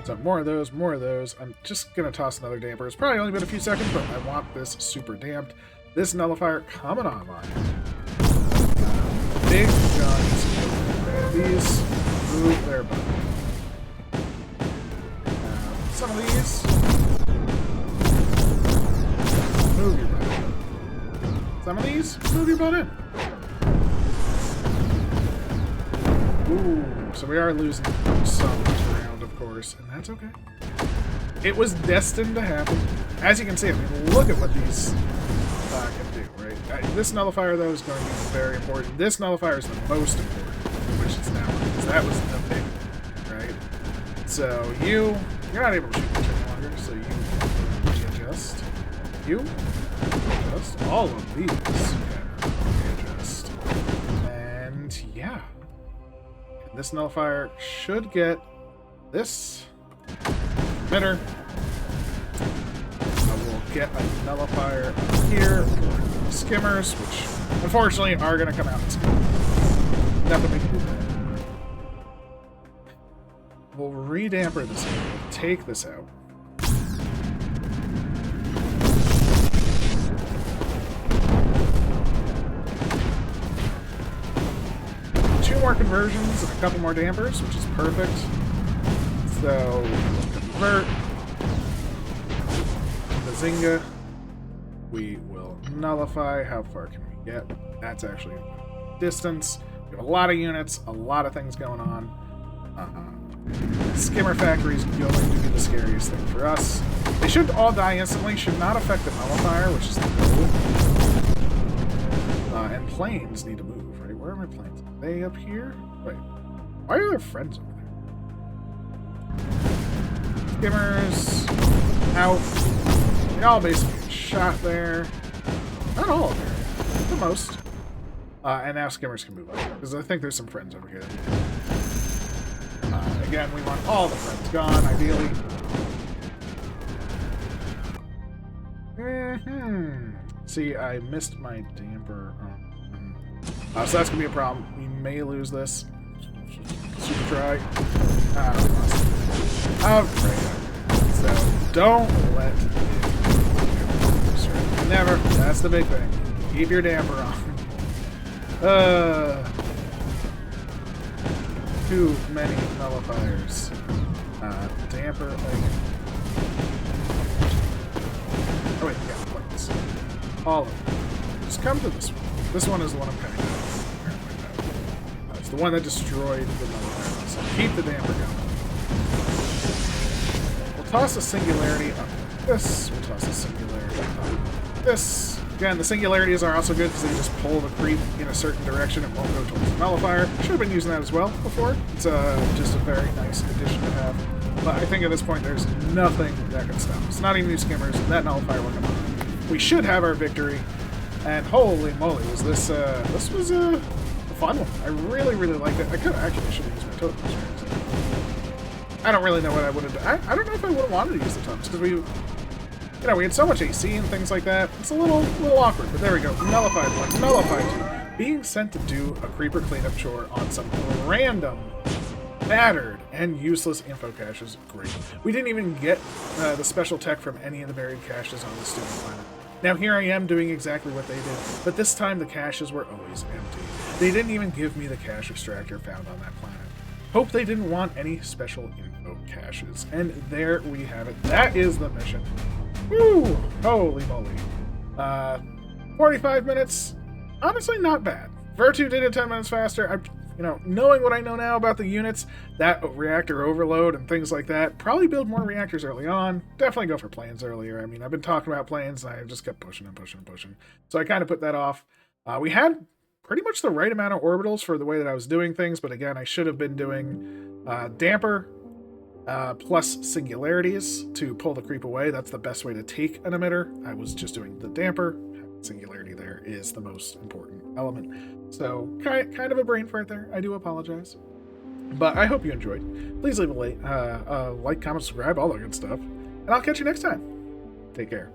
So more of those, more of those. I'm just going to toss another damper. It's probably only been a few seconds, but I want this super damped. This nullifier coming online. Big guns. These move their butt. Some of these move your butt. Some of these move your butt in. Ooh, so we are losing some round, of course, and that's okay. It was destined to happen. As you can see, I mean, look at what these can do, right? This nullifier, though, is going to be very important. This nullifier is the most important, which it's now, because that was the big one, right? So you're not able to shoot much any longer, so you adjust. You adjust. All of these can adjust. And yeah. And this nullifier should get this emitter. We'll get a nullifier up here for skimmers, which unfortunately are going to come out and skim. Nothing we can do there. We'll redamper this out. We'll take this out. Two more conversions and a couple more dampers, which is perfect. So, convert. Bazinga. We will nullify. How far can we get? That's actually distance. We have a lot of units, a lot of things going on. Skimmer Factory is going to be the scariest thing for us. They should all die instantly. Should not affect the nullifier, which is the goal. And planes need to move, right? Where are my planes? Are they up here? Wait. Why are there friends over there? Skimmers. Out. They all basically get shot there. Not all of them. The most. And now skimmers can move up. Because I think there's some friends over here. Again, we want all the friends gone, ideally. See, I missed my damper. So that's going to be a problem. We may lose this. Super try. We lost. Great. So, don't let it... Never. That's the big thing. Keep your damper on. Too many nullifiers. Damper, like... Oh wait, yeah, plates. All of them. Just come to this one. This one is the one I'm cutting out. It's the one that destroyed the nullifier. So keep the damper going. We'll toss a singularity up this. We'll toss a singularity up this. Again, the singularities are also good because they just pull the creep in a certain direction. It won't go towards the nullifier. Should have been using that as well before. It's just a very nice addition to have. But I think at this point there's nothing that can stop us. Not even these skimmers. That nullifier will come on. We should have our victory. And holy moly, was this was a fun one. I really, really liked it. I could actually should have used my tokens. I don't really know what I would have done. I don't know if I would have wanted to use the tokens because we had so much AC and things like that. It's a little awkward, but there we go. Nullified one, nullified two. Being sent to do a creeper cleanup chore on some random battered and useless info caches. Great. We didn't even get the special tech from any of the buried caches on the student planet. Now here I am doing exactly what they did, but this time the caches were always empty. They didn't even give me the cache extractor found on that planet. Hope they didn't want any special info caches. And there we have it. That is the mission. Woo! Holy moly. 45 minutes. Honestly, not bad. Vertu did it 10 minutes faster. Knowing what I know now about the units, that reactor overload and things like that, probably build more reactors early on. Definitely go for planes earlier. I mean, I've been talking about planes, and I just kept pushing and pushing and pushing. So I kind of put that off. We had pretty much the right amount of orbitals for the way that I was doing things, but again, I should have been doing damper plus singularities to pull the creep away. That's the best way to take an emitter. I was just doing the damper. Singularity there is the most important element. So kind of a brain fart there. I do apologize. But I hope you enjoyed. Please leave a like, comment, subscribe, all that good stuff. And I'll catch you next time. Take care.